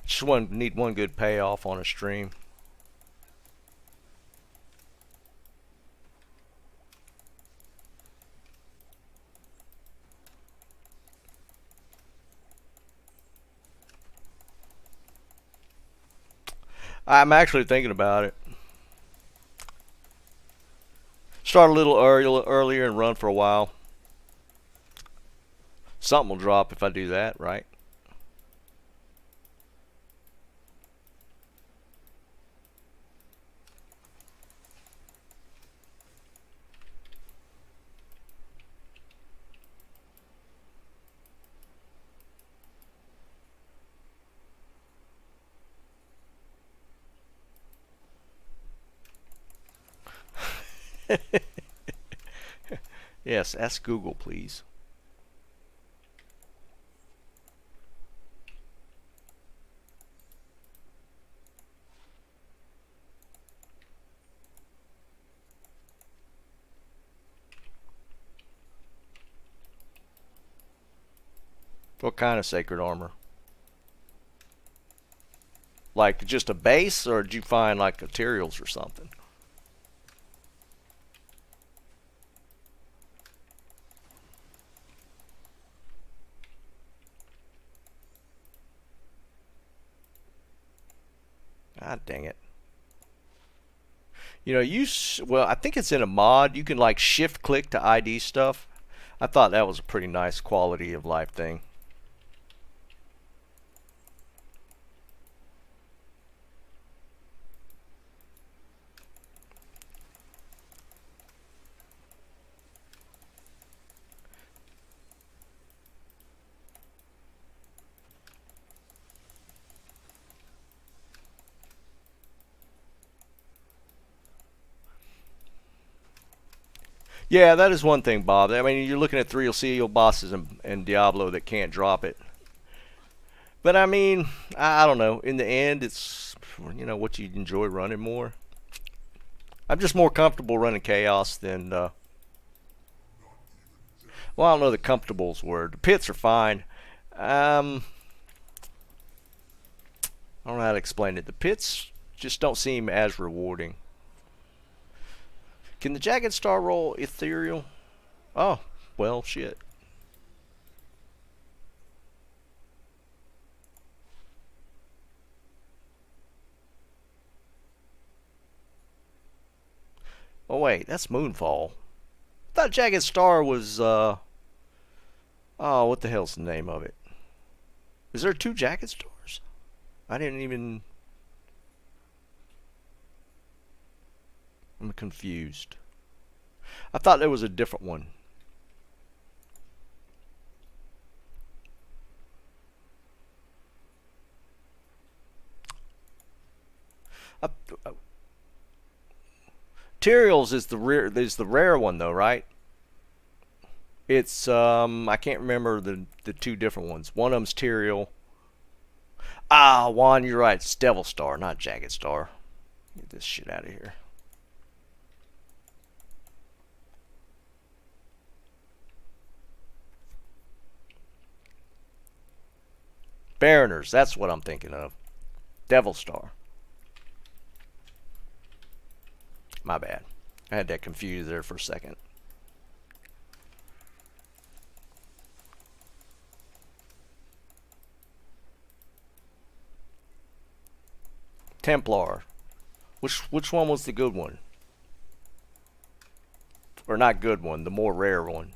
Speaker 1: Just need one good payoff on a stream. I'm actually thinking about it. Start a little earlier and run for a while. Something will drop if I do that, right? Yes, ask Google, please. What kind of sacred armor? Like just a base, or did you find like materials or something? God dang it. You know, well, I think it's in a mod. You can like shift click to ID stuff. I thought that was a pretty nice quality of life thing. Yeah, that is one thing, Bob. I mean, you're looking at 3 seal bosses in Diablo that can't drop it. But I mean, I don't know. In the end, it's what you enjoy running more. I'm just more comfortable running chaos than. Well, I don't know the comfortable's word. The pits are fine. I don't know how to explain it. The pits just don't seem as rewarding. Can the Jagged Star roll ethereal? Oh, well, shit. Oh wait, that's Moonfall. I thought Jagged Star was oh, what the hell's the name of it? Is there 2 Jagged Stars? I didn't even. I'm confused. I thought there was a different one. Uh, Tyrael's is the rare one though, right? It's I can't remember the 2 different ones. One of them's Tyrael. Ah, Juan, you're right. It's Devil Star, not Jagged Star. Get this shit out of here. Baroners, that's what I'm thinking of. Devil Star. My bad. I had that confused there for a second. Templar. Which one was the good one? Or not good one, the more rare one.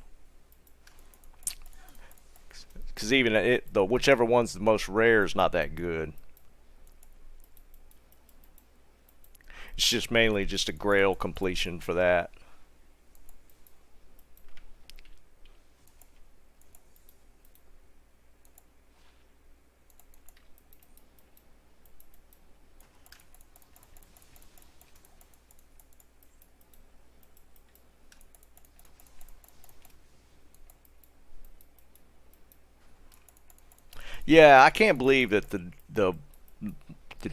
Speaker 1: Because even the whichever one's the most rare is not that good. It's just mainly just a grail completion for that. Yeah, I can't believe that the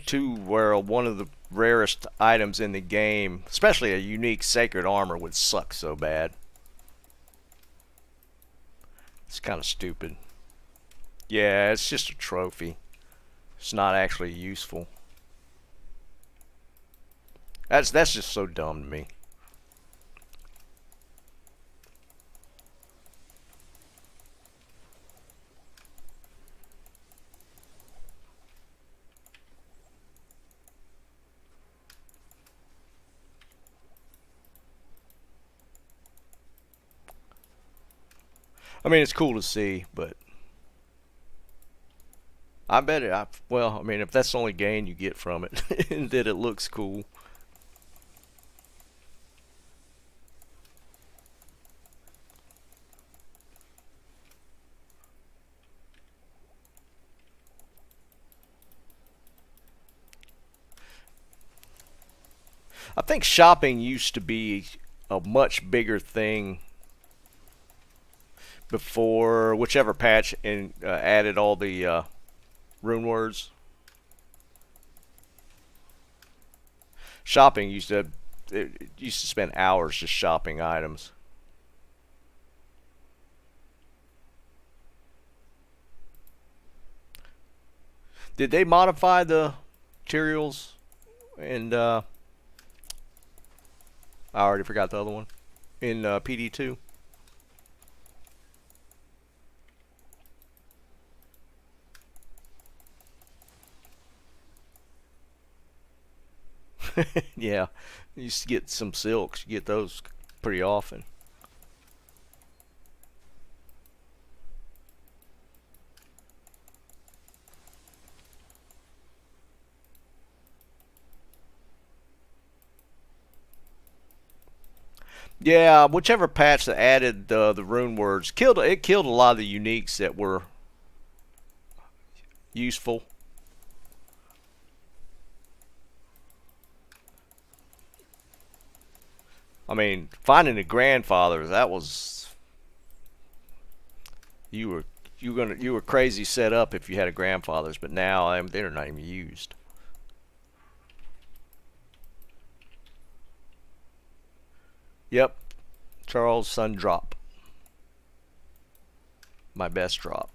Speaker 1: two were one of the rarest items in the game, especially a unique sacred armor, would suck so bad. It's kind of stupid. Yeah, it's just a trophy. It's not actually useful. That's just so dumb to me. I mean, it's cool to see, but I bet it. Well, I mean, if that's the only gain you get from it, and that it looks cool. I think shopping used to be a much bigger thing before whichever patch and added all the rune words. Shopping it used to spend hours just shopping items. Did they modify the materials? And I already forgot the other one in PD2. Yeah, you used to get some silks. You get those pretty often. Yeah, whichever patch that added the rune words killed a lot of the uniques that were useful. I mean, finding the grandfathers, that was you were you were crazy set up if you had a grandfathers, but now they're not even used. Yep, Charles Sun drop, my best drop.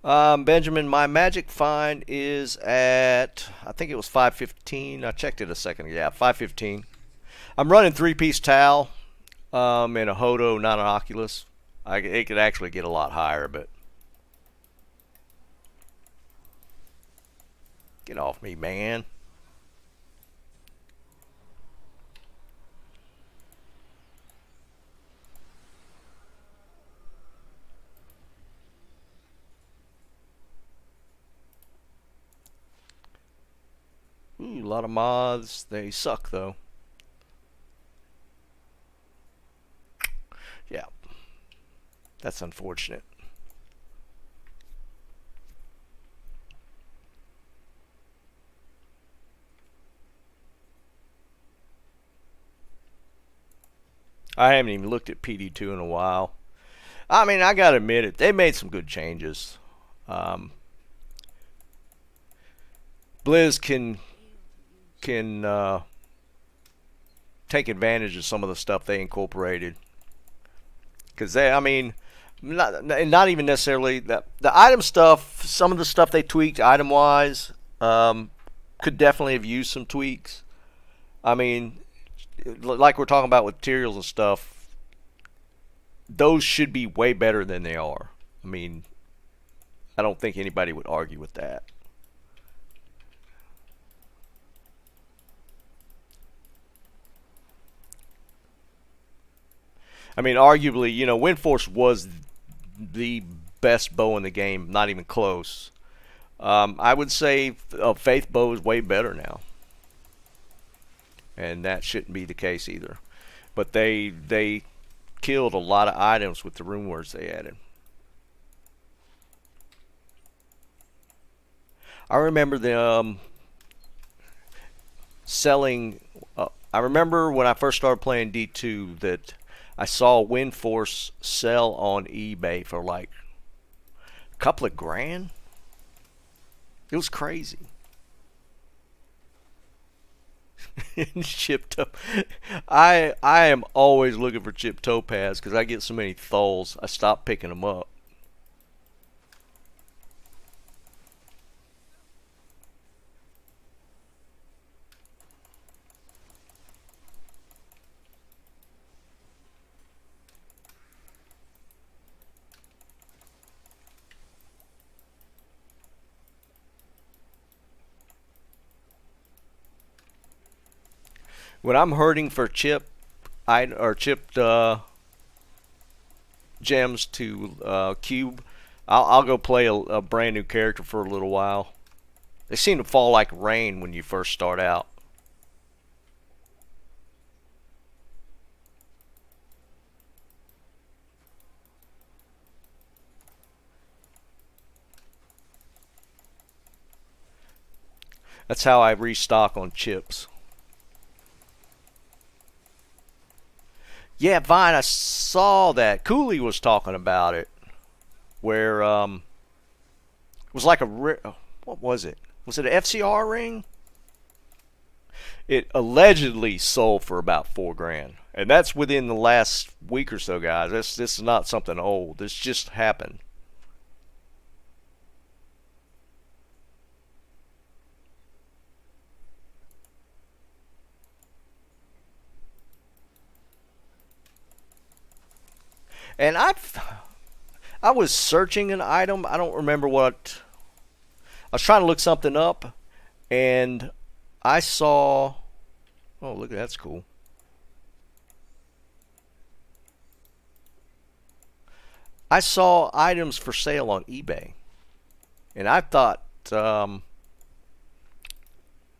Speaker 1: Benjamin, my magic find is at, I think it was 515. I checked it a second ago. Yeah, 515. I'm running three-piece towel and a Hodo, not an Oculus. It could actually get a lot higher, but get off me, man. Ooh, a lot of moths. They suck, though. Yeah, that's unfortunate. I haven't even looked at PD2 in a while. I mean, I gotta admit it. They made some good changes. Um, Blizz can take advantage of some of the stuff they incorporated because I mean, not even necessarily the item stuff. Some of the stuff they tweaked item wise could definitely have used some tweaks. I mean, like we're talking about with materials and stuff, those should be way better than they are. I mean, I don't think anybody would argue with that. I mean, arguably, Windforce was the best bow in the game, not even close. I would say Faith bow is way better now, and that shouldn't be the case either. But they killed a lot of items with the rune words they added. I remember them selling. I remember when I first started playing D2 that I saw Windforce sell on eBay for like a couple of grand. It was crazy. Chip toe. I am always looking for chip topaz because I get so many tholes. I stopped picking them up. When I'm hurting for chipped gems to cube, I'll go play a brand new character for a little while. They seem to fall like rain when you first start out. That's how I restock on chips. Yeah, Vine, I saw that. Cooley was talking about it, where it was like what was it? Was it an FCR ring? It allegedly sold for about 4 grand, and that's within the last week or so, guys. This is not something old. This just happened. And I was searching an item. I don't remember what. I was trying to look something up, and I saw. Oh, look, that's cool. I saw items for sale on eBay, and I thought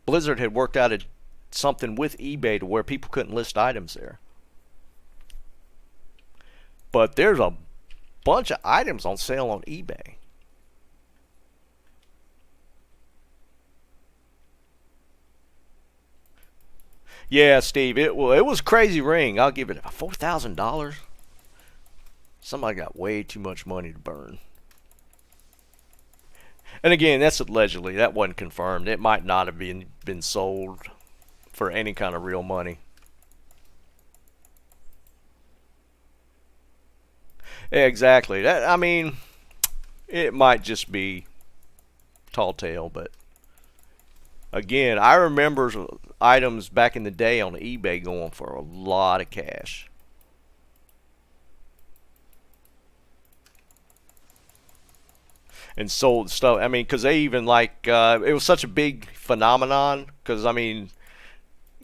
Speaker 1: Blizzard had worked out something with eBay to where people couldn't list items there. But there's a bunch of items on sale on eBay. Yeah, Steve, it was a crazy ring. I'll give it $4,000. Somebody got way too much money to burn. And again, that's allegedly. That wasn't confirmed. It might not have been sold for any kind of real money. Yeah, exactly. That I mean, it might just be tall tale, but again, I remember items back in the day on eBay going for a lot of cash. And sold stuff. I mean, because they even like it was such a big phenomenon. Because I mean,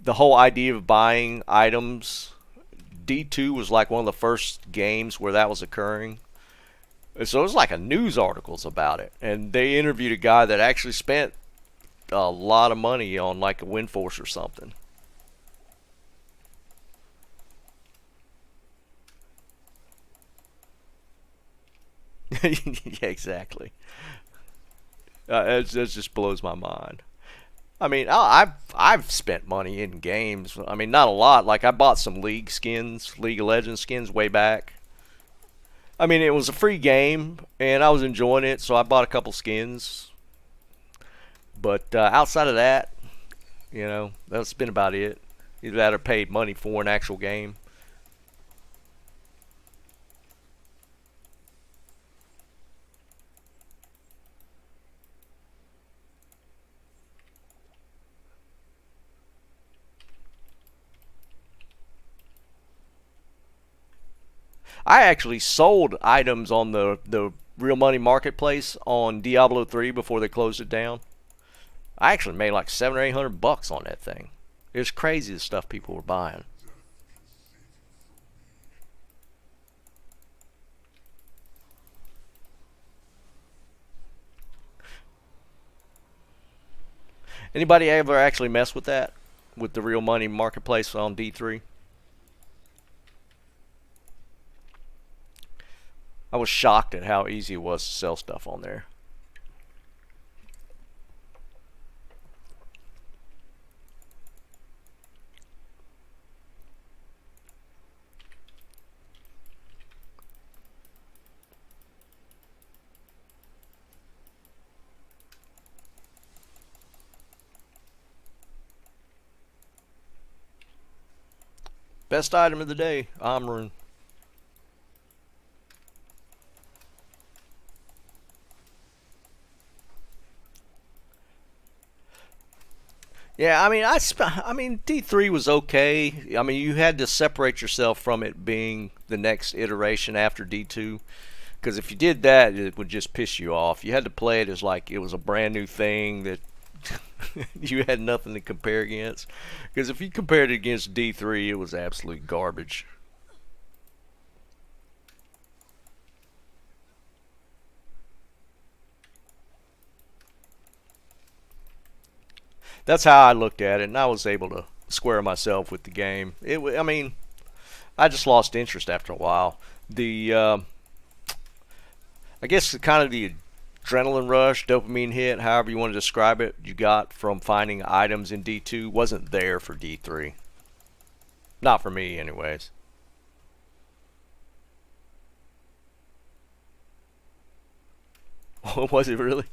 Speaker 1: the whole idea of buying items, D2 was like one of the first games where that was occurring. And so it was like a news articles about it, and they interviewed a guy that actually spent a lot of money on like a Windforce or something. Yeah, exactly. It just blows my mind. I mean, I've spent money in games. I mean, not a lot. Like I bought some League skins, League of Legends skins way back. I mean, it was a free game, and I was enjoying it, so I bought a couple skins. But outside of that, that's been about it. Either that or paid money for an actual game. I actually sold items on the real money marketplace on Diablo 3 before they closed it down. I actually made like 700 or 800 bucks on that thing. It was crazy the stuff people were buying. Anybody ever actually mess with that? With the real money marketplace on D3? I was shocked at how easy it was to sell stuff on there. Best item of the day, Omrune. Yeah, I mean, I mean, D3 was okay. I mean, you had to separate yourself from it being the next iteration after D2, because if you did that, it would just piss you off. You had to play it as like it was a brand new thing that you had nothing to compare against. Because if you compared it against D3, it was absolute garbage. That's how I looked at it, and I was able to square myself with the game. I mean, I just lost interest after a while. The I guess kind of the adrenaline rush, dopamine hit, however you want to describe it, you got from finding items in D2 wasn't there for D3. Not for me, anyways. Was it really?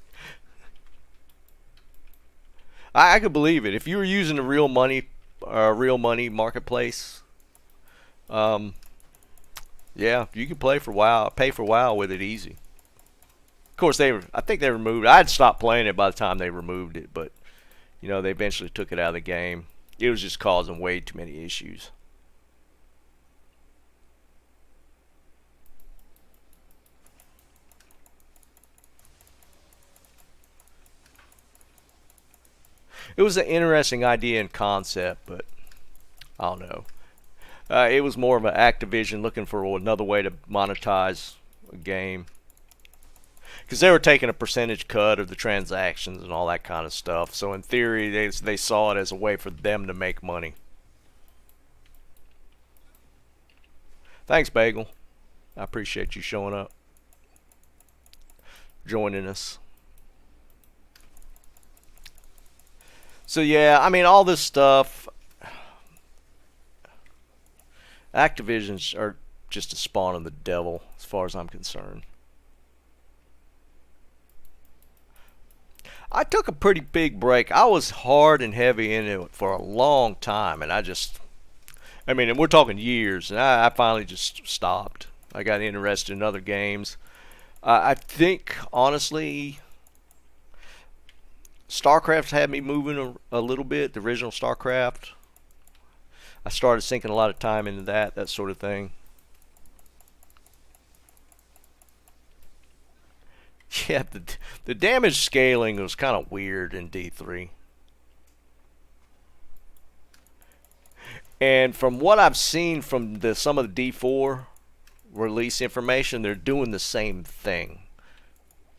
Speaker 1: I could believe it. If you were using a real money marketplace, um, yeah, you could play for WoW, pay for WoW with it easy. Of course, I think they removed. I'd stopped playing it by the time they removed it, but they eventually took it out of the game. It was just causing way too many issues. It was an interesting idea and concept, but I don't know. It was more of an Activision looking for another way to monetize a game, because they were taking a percentage cut of the transactions and all that kind of stuff. So in theory, they saw it as a way for them to make money. Thanks, Bagel. I appreciate you showing up, joining us. So yeah, I mean all this stuff. Activisions are just a spawn of the devil, as far as I'm concerned. I took a pretty big break. I was hard and heavy in it for a long time, and I mean, and we're talking years, and I finally just stopped. I got interested in other games. I think, honestly, StarCraft's had me moving a little bit, the original StarCraft. I started sinking a lot of time into that sort of thing. Yeah, the damage scaling was kind of weird in D3. And from what I've seen from some of the D4 release information, they're doing the same thing.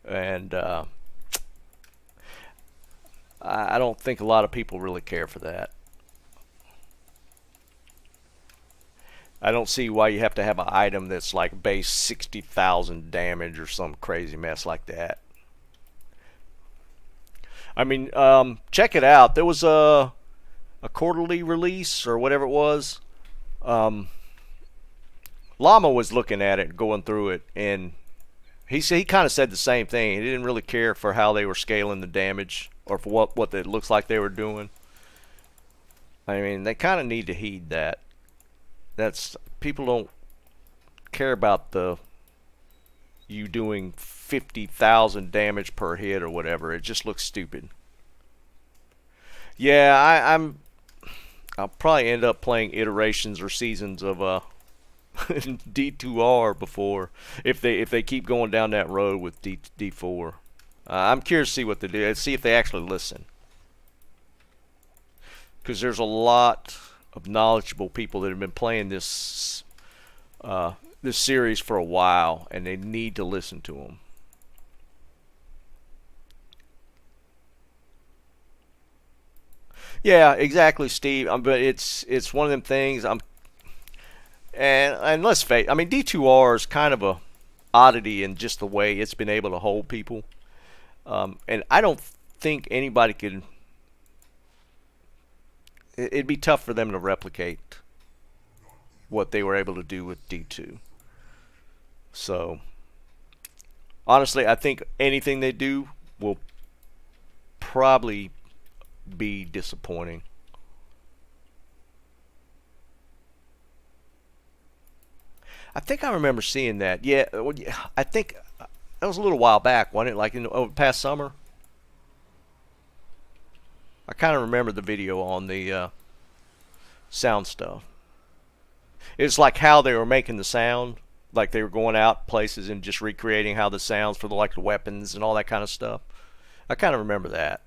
Speaker 1: And I don't think a lot of people really care for that. I don't see why you have to have an item that's like base 60,000 damage or some crazy mess like that. I mean, check it out. There was a quarterly release or whatever it was. Llama was looking at it, going through it, and he kind of said the same thing. He didn't really care for how they were scaling the damage or for what it looks like they were doing. I mean, they kind of need to heed that. That's people don't care about you doing 50,000 damage per hit or whatever. It just looks stupid. Yeah, I'll probably end up playing iterations or seasons of D2R before if they keep going down that road with D4. I'm curious to see what they do. See if they actually listen, because there's a lot of knowledgeable people that have been playing this series for a while, and they need to listen to them. Yeah, exactly, Steve. But it's one of them things. And let's face, I mean, D2R is kind of a oddity in just the way it's been able to hold people. And I don't think anybody could. It'd be tough for them to replicate what they were able to do with D2. So honestly, I think anything they do will probably be disappointing. I think I remember seeing that. Yeah, well, yeah, I think that was a little while back, wasn't it? Like in past summer. I kind of remember the video on the sound stuff. It's like how they were making the sound, like they were going out places and just recreating how the sounds for the weapons and all that kind of stuff. I kind of remember that.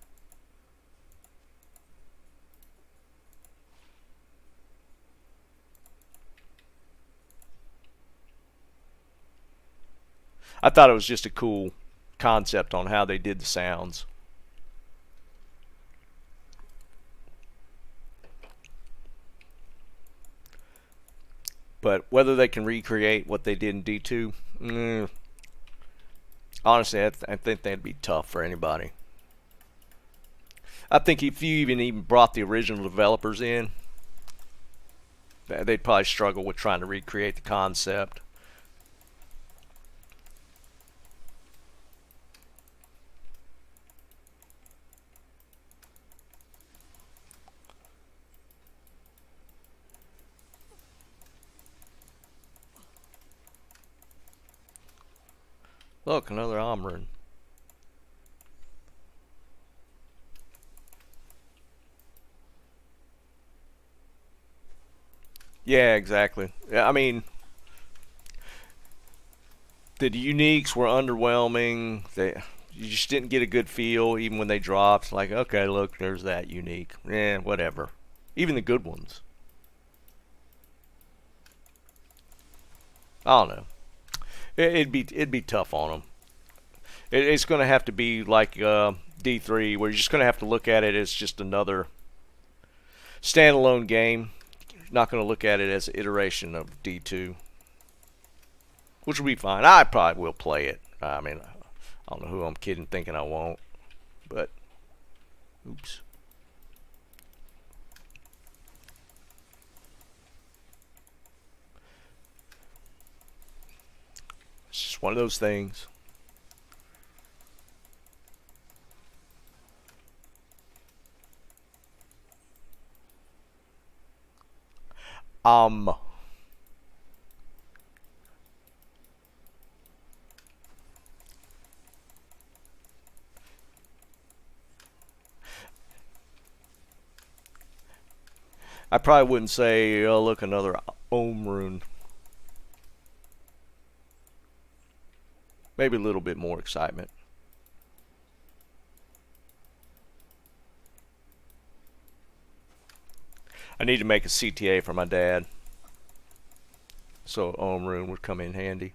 Speaker 1: I thought it was just a cool concept on how they did the sounds. But whether they can recreate what they did in D2, honestly, I think that'd be tough for anybody. I think if you even brought the original developers in, they'd probably struggle with trying to recreate the concept. Look, another Omrin. Yeah, exactly. Yeah, I mean, the uniques were underwhelming. You just didn't get a good feel even when they dropped. Like, okay, look, there's that unique. Whatever. Even the good ones. I don't know. It'd be tough on them. It's going to have to be like D3, where you're just going to have to look at it as just another standalone game. You're not going to look at it as an iteration of D2, which will be fine. I probably will play it. I mean, I don't know who I'm kidding thinking I won't, but oops. It's just one of those things. Um, I probably wouldn't say, oh, look, another Ohm rune. Maybe a little bit more excitement. I need to make a CTA for my dad, so Ohm rune would come in handy.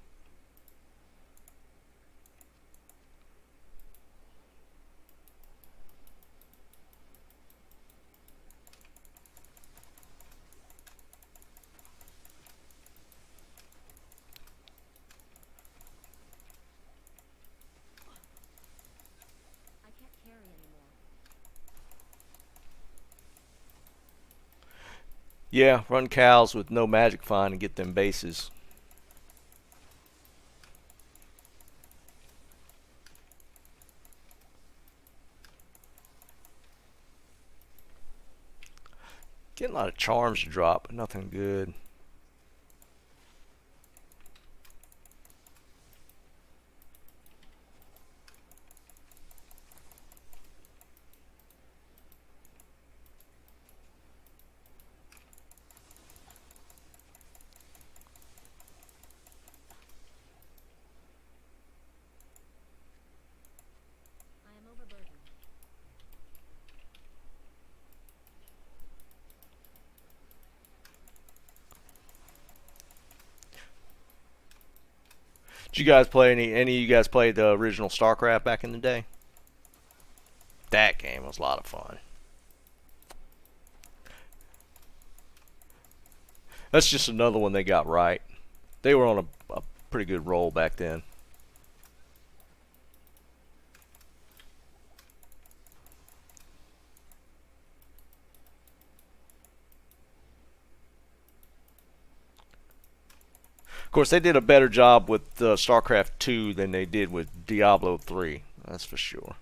Speaker 2: I can't carry anymore.
Speaker 1: Yeah, run cows with no magic find and get them bases. Getting a lot of charms to drop, but nothing good. Did you guys play any of you guys played the original StarCraft back in the day? That game was a lot of fun. That's just another one they got right. They were on a pretty good roll back then. Of course, they did a better job with StarCraft 2 than they did with Diablo 3. That's for sure.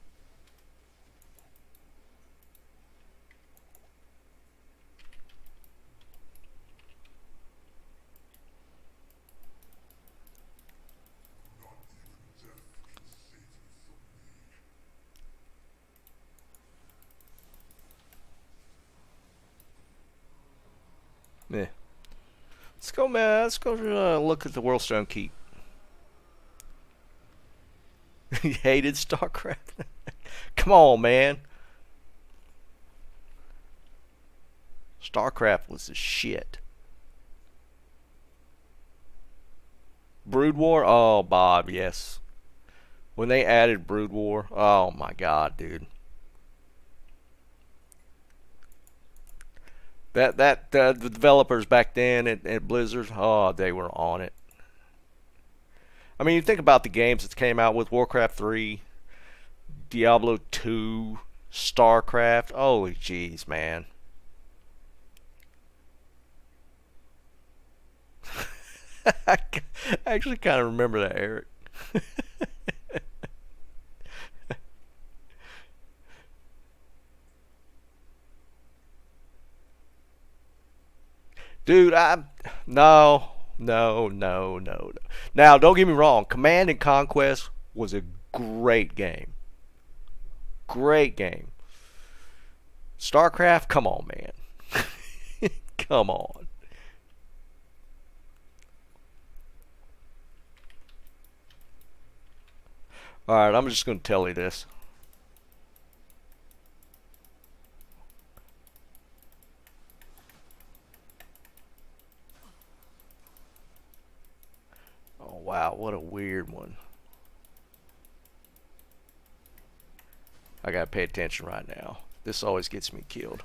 Speaker 1: Yeah. Let's go, man. Let's go look at the Worldstone Keep. He hated StarCraft. Come on, man. StarCraft was the shit. Brood War? Oh, Bob, yes. When they added Brood War, oh my god, dude. The developers back then at Blizzard, oh, they were on it. I mean, you think about the games that came out with Warcraft 3, Diablo 2, StarCraft. Holy jeez, man. I actually kind of remember that, Eric. Dude, no. Now, don't get me wrong. Command and Conquest was a great game. Great game. StarCraft, come on, man. Come on. All right, I'm just going to tell you this. Oh, wow, what a weird one. I got to pay attention right now. This always gets me killed.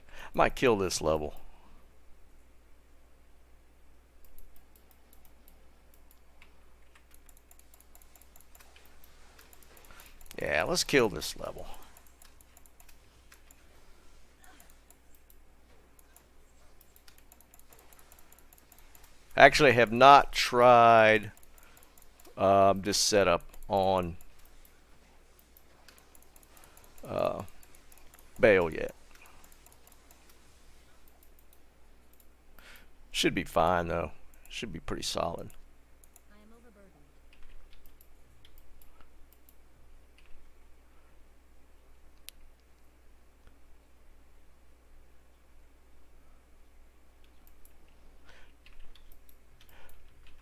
Speaker 1: I might kill this level. Yeah, let's kill this level. Actually, I have not tried this setup on Bale yet. Should be fine though. Should be pretty solid.
Speaker 2: I am overburdened.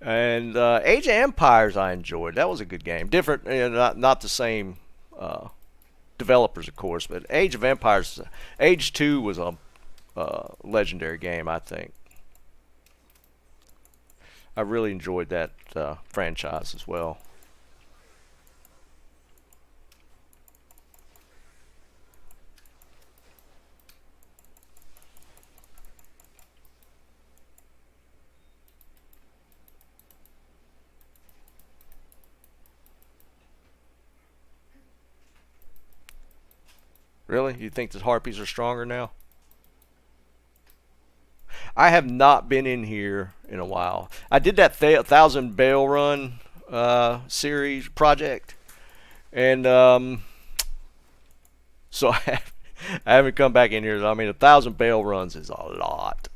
Speaker 1: And Age of Empires I enjoyed. That was a good game. Different, not the same developers, of course, but Age of Empires, Age 2 was a legendary game, I think. I really enjoyed that franchise as well. Really? You think the harpies are stronger now? I have not been in here in a while. I did that 1,000 Bale Run series project, and so I haven't come back in here. I mean, 1,000 Bale Runs is a lot.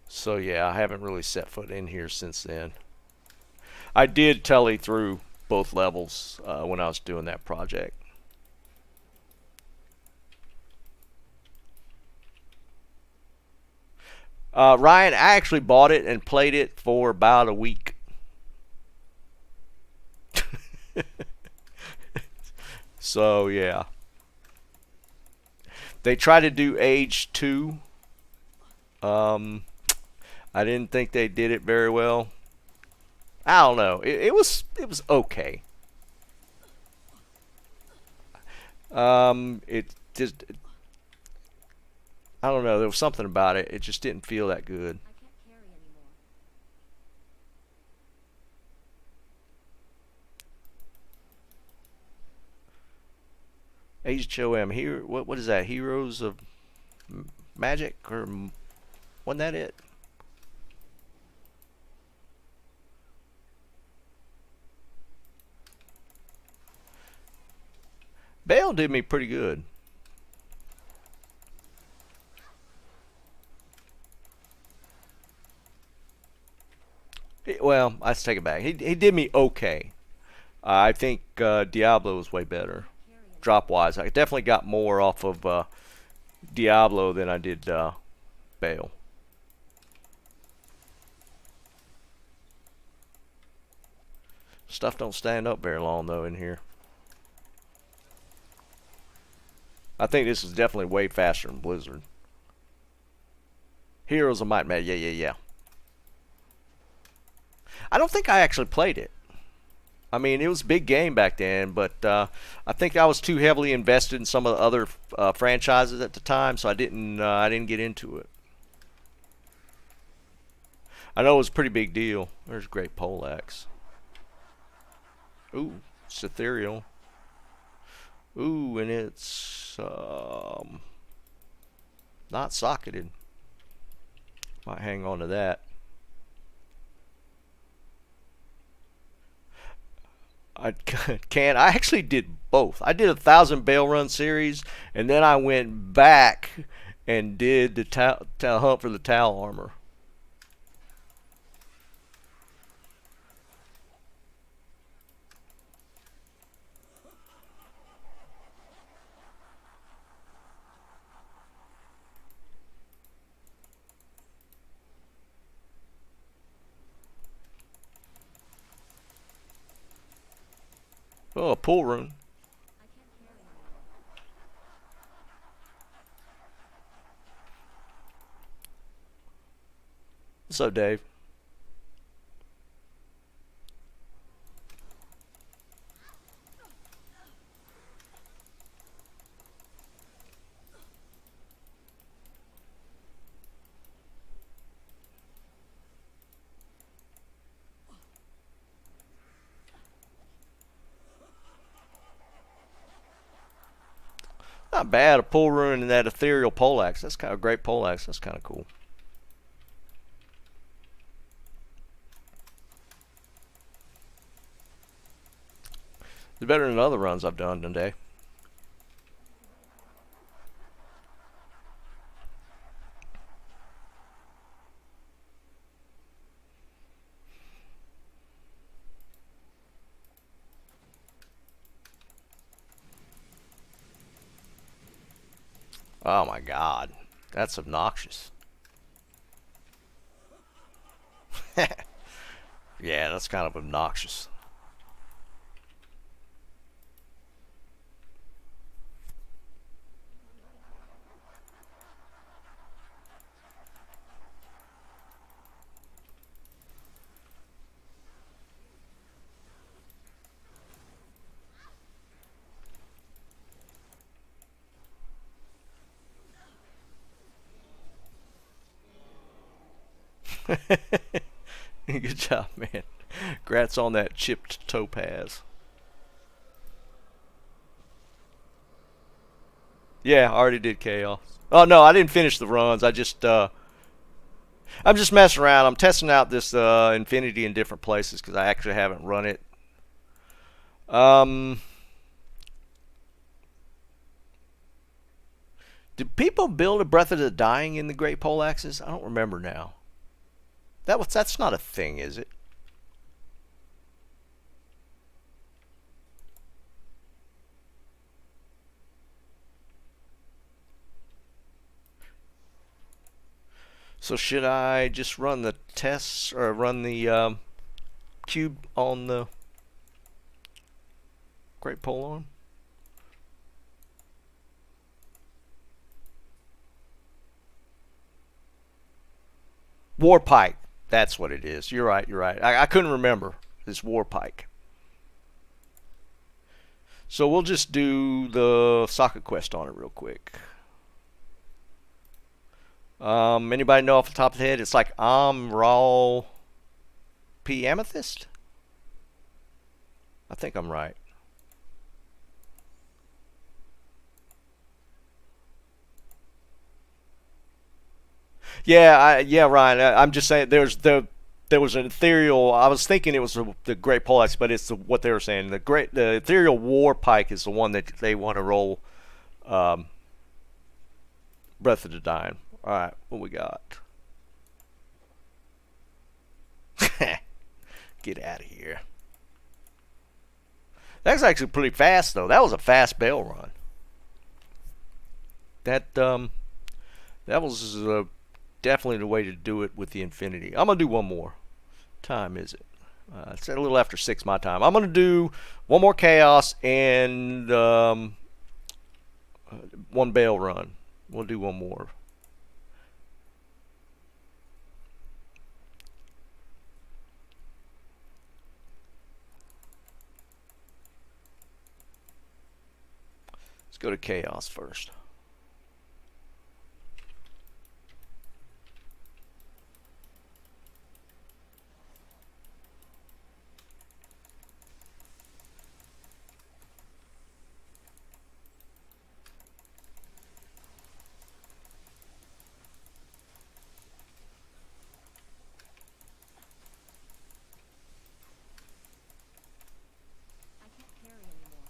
Speaker 1: So yeah, I haven't really set foot in here since then. I did telly through both levels when I was doing that project. Ryan, I actually bought it and played it for about a week. So yeah. They tried to do Age 2. Um, I didn't think they did it very well. I don't know. It was okay. It just I don't know. There was something about it. It just didn't feel that good.
Speaker 2: I can't carry anymore.
Speaker 1: HOM here. What is that? Heroes of Magic or wasn't that it? Bale did me pretty good. Well, I take it back. He did me okay. I think Diablo was way better,
Speaker 2: Carry anymore.
Speaker 1: drop wise. I definitely got more off of Diablo than I did Bale. Stuff don't stand up very long though in here. I think this is definitely way faster than Blizzard. Heroes of Might and Magic. Yeah, yeah, yeah. I don't think I actually played it. I mean, it was a big game back then, but I think I was too heavily invested in some of the other franchises at the time, so I didn't get into it. I know it was a pretty big deal. There's a great poleaxe. Ooh, it's ethereal. Ooh, and it's not socketed. Might hang on to that. I can. I actually did both. I did 1,000 Bale Run series, and then I went back and did the hunt for the Tal armor. Oh, a pool rune.
Speaker 2: I can't carry anymore.
Speaker 1: What's up, Dave? Not bad. A pool rune and that ethereal poleaxe. That's kind of a great poleaxe. That's kind of cool. It's better than other runs I've done today. Oh my God, that's obnoxious. Yeah, that's kind of obnoxious. Good job, man. Grats on that chipped topaz. Yeah, I already did chaos. Oh no, I didn't finish the runs. I'm just messing around. I'm testing out this Infinity in different places because I actually haven't run it. Um, did people build a Breath of the Dying in the Great Poleaxes? I don't remember now. That's not a thing, is it? So should I just run the tests or run the cube on the Great Pole on? War Pike. That's what it is. You're right. You're right. I couldn't remember. It's War Pike. So we'll just do the socket quest on it real quick. Anybody know off the top of the head? It's like Raw P Amethyst. I think I'm right. Yeah, Ryan. I'm just saying. There was an ethereal. I was thinking it was the Great Poleaxe, but it's what they were saying. The ethereal War Pike is the one that they want to roll. Um, Breath of the Dying. All right, what we got? Get out of here. That's actually pretty fast though. That was a fast bail run. That that was definitely the way to do it with the Infinity. I'm gonna do one more. Time is it? It's a little after 6 my time. I'm gonna do one more chaos and one bail run. We'll do one more. Let's go to chaos first.
Speaker 2: I can't carry anymore.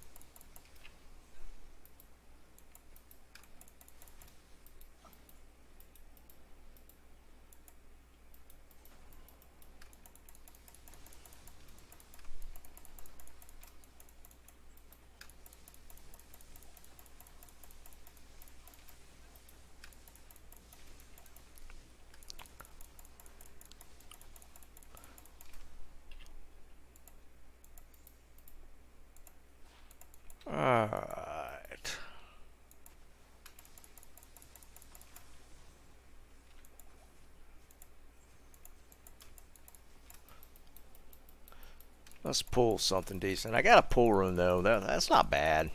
Speaker 1: Alright. Let's pull something decent. I got a pull room though. That's not bad.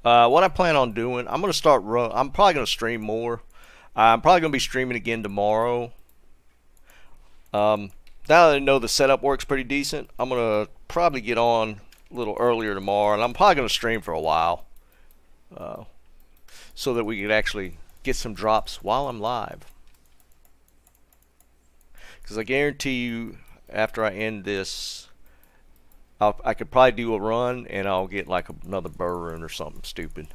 Speaker 1: What I plan on doing, I'm gonna start run. I'm probably gonna stream more. I'm probably gonna be streaming again tomorrow. Now that I know the setup works pretty decent, I'm gonna probably get on a little earlier tomorrow, and I'm probably gonna stream for a while, uh, so that we could actually get some drops while I'm live. Because I guarantee you, after I end this, I could probably do a run, and I'll get like another burr run or something stupid.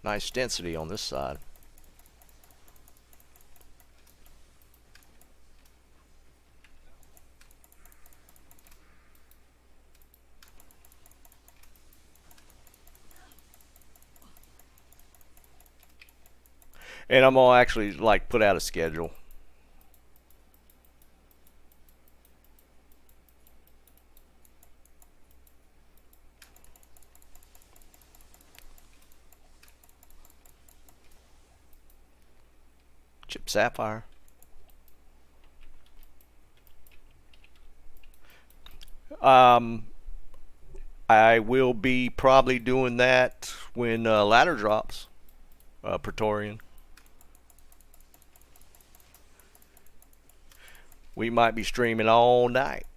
Speaker 1: Nice density on this side. And I'm gonna actually like put out a schedule. Chip Sapphire. Um, I will be probably doing that when ladder drops. Praetorian. We might be streaming all night.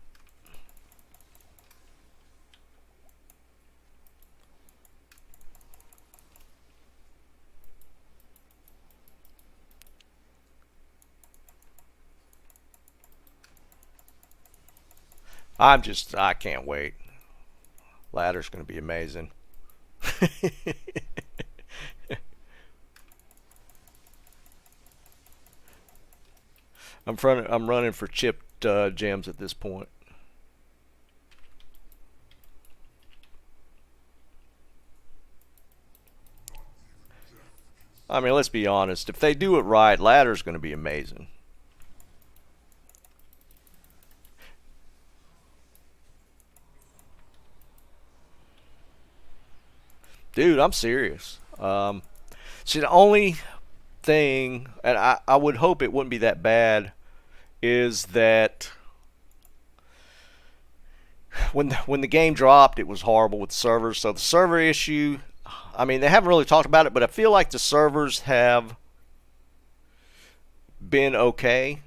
Speaker 1: I can't wait. Ladder's going to be amazing. I'm running for chipped gems at this point. I mean, let's be honest. If they do it right, ladder's going to be amazing. Dude, I'm serious. See, the only thing, and I would hope it wouldn't be that bad, is that when the game dropped, it was horrible with the servers. So the server issue, I mean, they haven't really talked about it, but I feel like the servers have been okay.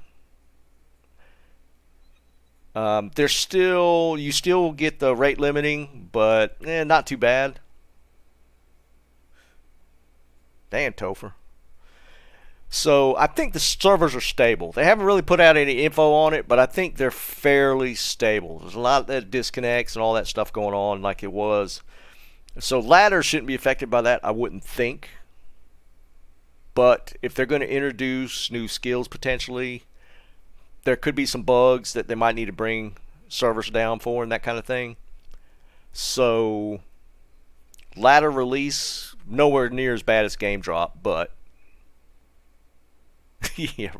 Speaker 1: There's still you still get the rate limiting, but not too bad. Damn, Topher. So I think the servers are stable. They haven't really put out any info on it, but I think they're fairly stable. There's a lot of that disconnects and all that stuff going on like it was. So ladder shouldn't be affected by that, I wouldn't think. But if they're going to introduce new skills potentially, there could be some bugs that they might need to bring servers down for and that kind of thing. So ladder release nowhere near as bad as game drop, but yeah,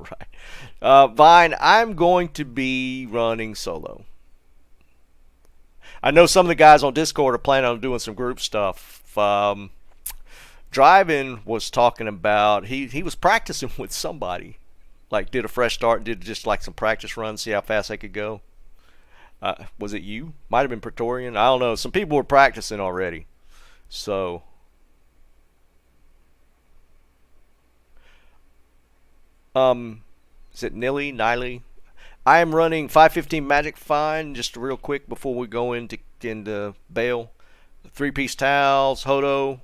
Speaker 1: right. Vine, I'm going to be running solo. I know some of the guys on Discord are planning on doing some group stuff. Driving was talking about he was practicing with somebody, like did a fresh start, did just like some practice runs, see how fast they could go. Was it you? Might have been Praetorian. I don't know. Some people were practicing already, so. Is it Nilly? I am running 515 Magic Find. Just real quick before we go into Bale. 3-piece towels, Hodo,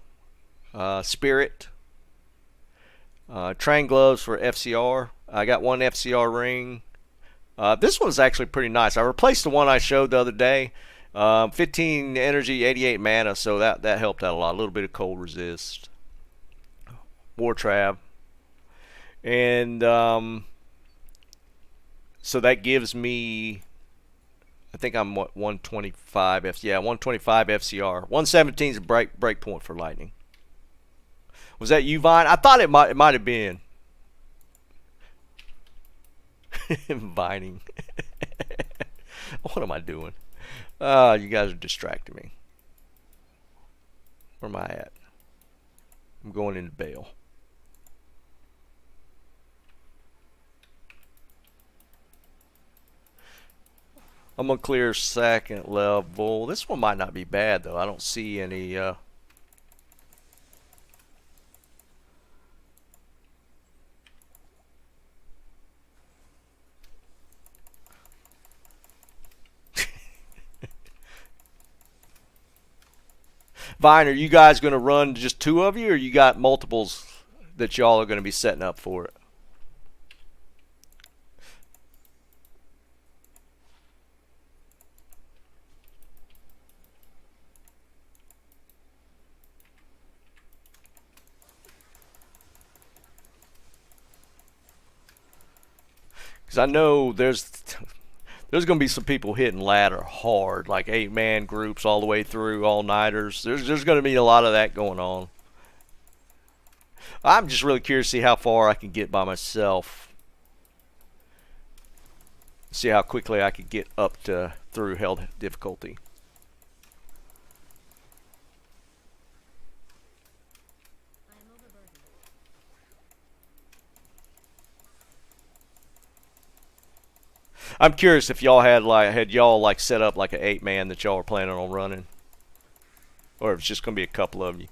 Speaker 1: Spirit, Train gloves for FCR. I got one FCR ring. This one's actually pretty nice. I replaced the one I showed the other day. 15 energy, 88 mana, so that helped out a lot. A little bit of cold resist. War Trav. And so that gives me, I think I'm what 125 yeah, 125 FCR. 117 is a break point for lightning. Was that you, Vine? I thought it might have been. Vining. What am I doing? You guys are distracting me. Where am I at? I'm going into Bale. I'm gonna clear second level. This one might not be bad though. I don't see any Vine, are you guys gonna run just two of you, or you got multiples that y'all are gonna be setting up for it? Because I know there's going to be some people hitting ladder hard, like 8-man groups all the way through, all-nighters. There's going to be a lot of that going on. I'm just really curious to see how far I can get by myself. See how quickly I could get up to through hell difficulty. I'm curious if y'all had y'all like set up like an 8-man that y'all were planning on running, or if it's just gonna be a couple of you.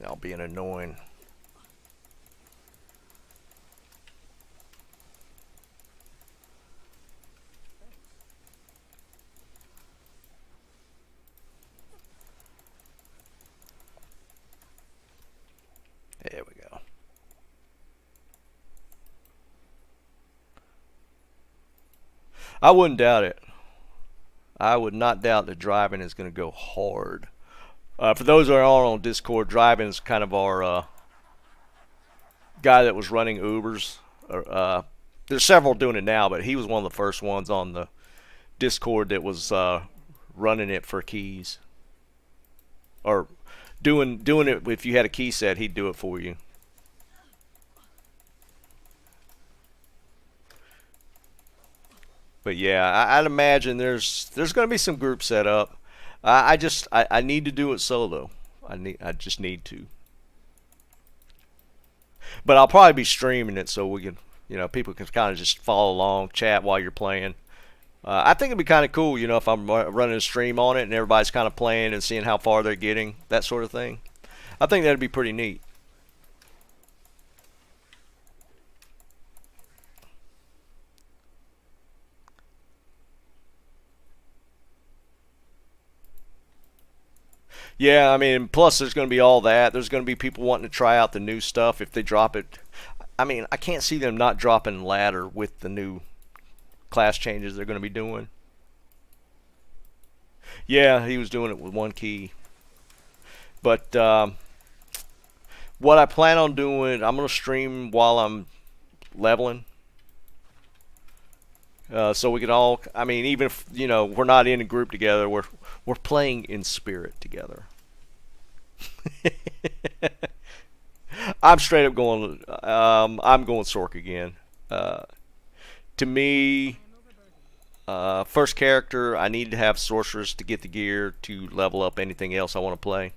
Speaker 1: Y'all being annoying. There we go. I wouldn't doubt it. I would not doubt that driving is going to go hard. For those that are on Discord, driving is kind of our guy that was running Ubers. There's several doing it now, but he was one of the first ones on the Discord that was running it for keys, or doing it. If you had a key set, he'd do it for you. But yeah, I'd imagine there's going to be some group set up. I need to do it solo. I just need to. But I'll probably be streaming it so we can, people can kind of just follow along, chat while you're playing. I think it'd be kind of cool, if I'm running a stream on it and everybody's kind of playing and seeing how far they're getting, that sort of thing. I think that'd be pretty neat. Yeah, I mean, plus there's going to be all that. There's going to be people wanting to try out the new stuff if they drop it. I mean, I can't see them not dropping ladder with the new class changes they're going to be doing. Yeah, he was doing it with one key. But what I plan on doing, I'm going to stream while I'm leveling. So we can all, I mean, even if, we're not in a group together, we're playing in spirit together. I'm straight up going, I'm going Sork again. To me, first character, I need to have sorceress to get the gear to level up anything else I want to play.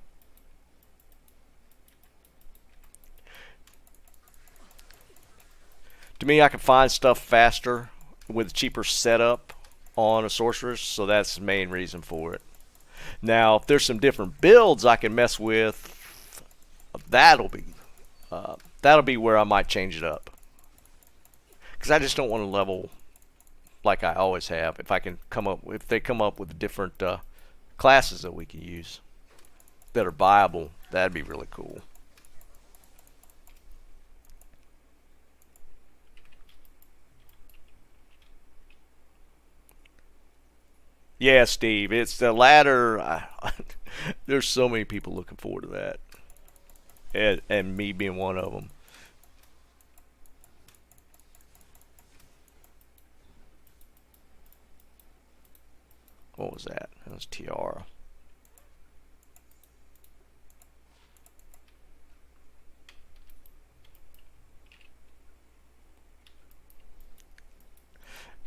Speaker 1: To me, I can find stuff faster with cheaper setup on a sorceress, so that's the main reason for it. Now, if there's some different builds I can mess with, that'll be where I might change it up. Because I just don't want to level like I always have. If they come up with different classes that we can use that are viable, that'd be really cool. Yeah, Steve, it's the ladder. There's so many people looking forward to that, and me being one of them. What was that? That was Tiara.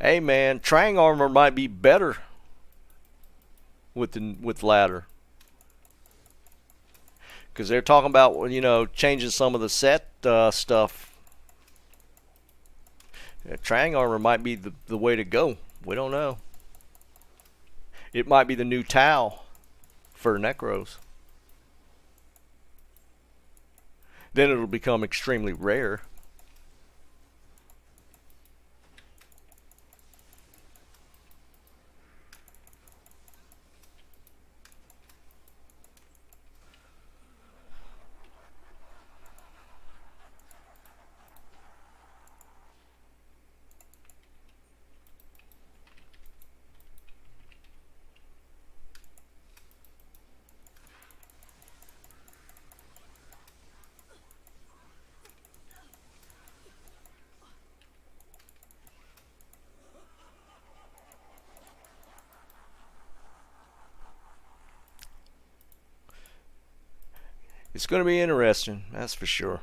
Speaker 1: Hey man, Trang armor might be better with ladder, because they're talking about changing some of the set stuff. Yeah, Trang armor might be the way to go. We don't know. It might be the new Tau for Necros. Then it'll become extremely rare. It's going to be interesting, that's for sure.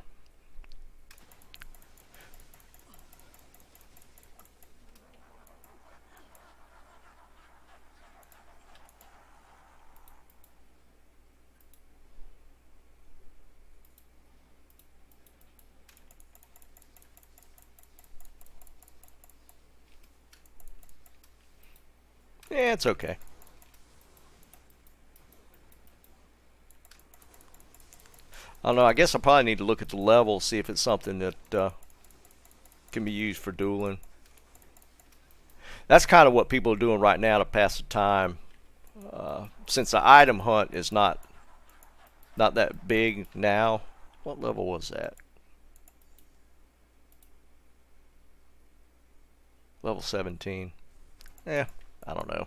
Speaker 1: Yeah, it's okay. I don't know. I guess I probably need to look at the level, see if it's something that can be used for dueling. That's kind of what people are doing right now to pass the time. Since the item hunt is not that big now. What level was that? Level 17. Yeah, I don't know.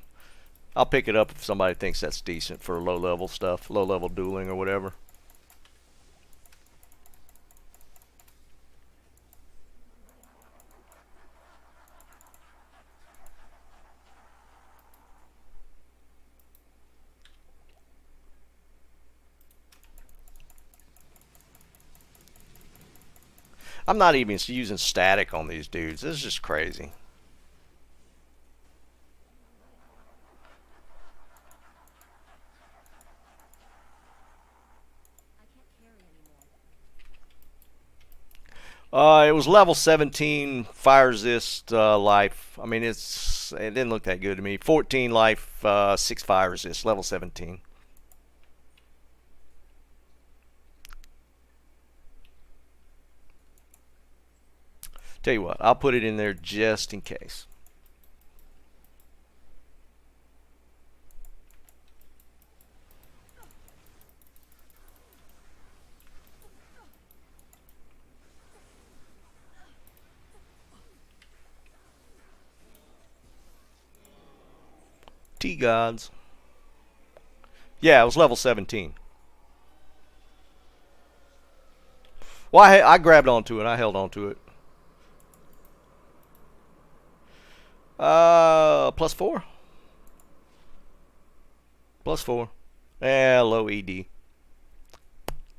Speaker 1: I'll pick it up if somebody thinks that's decent for low level stuff, low level dueling or whatever. I'm not even using static on these dudes. This is just crazy.
Speaker 2: I can't carry anymore.
Speaker 1: It was level 17 fire resist life. I mean, it didn't look that good to me. 14 life, 6 fire resist, level 17. Tell you what, I'll put it in there just in case. T gods. Yeah, it was level 17. Well, I grabbed onto it. I held onto it. Plus 4. Plus 4. Low ED.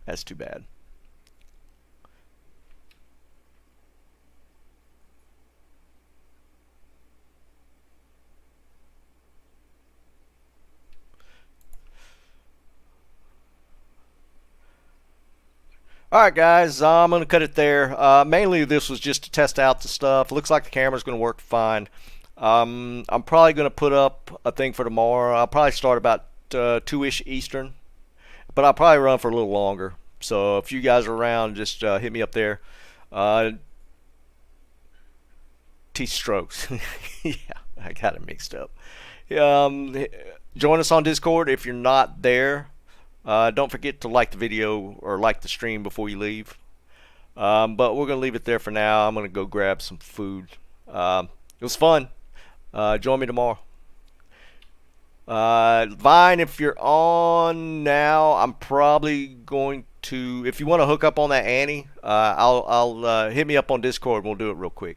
Speaker 1: That's too bad. Alright guys, I'm going to cut it there. Mainly this was just to test out the stuff. Looks like the camera's going to work fine. I'm probably going to put up a thing for tomorrow. I'll probably start about 2-ish Eastern. But I'll probably run for a little longer. So if you guys are around, just hit me up there. Uh, T-strokes. Yeah, I got it mixed up. Um, Join us on Discord if you're not there. Don't forget to like the video or like the stream before you leave. But we're going to leave it there for now. I'm going to go grab some food. It was fun. Join me tomorrow. Vine, if you're on now, I'm probably going to. If you want to hook up on that Annie, I'll hit me up on Discord and we'll do it real quick.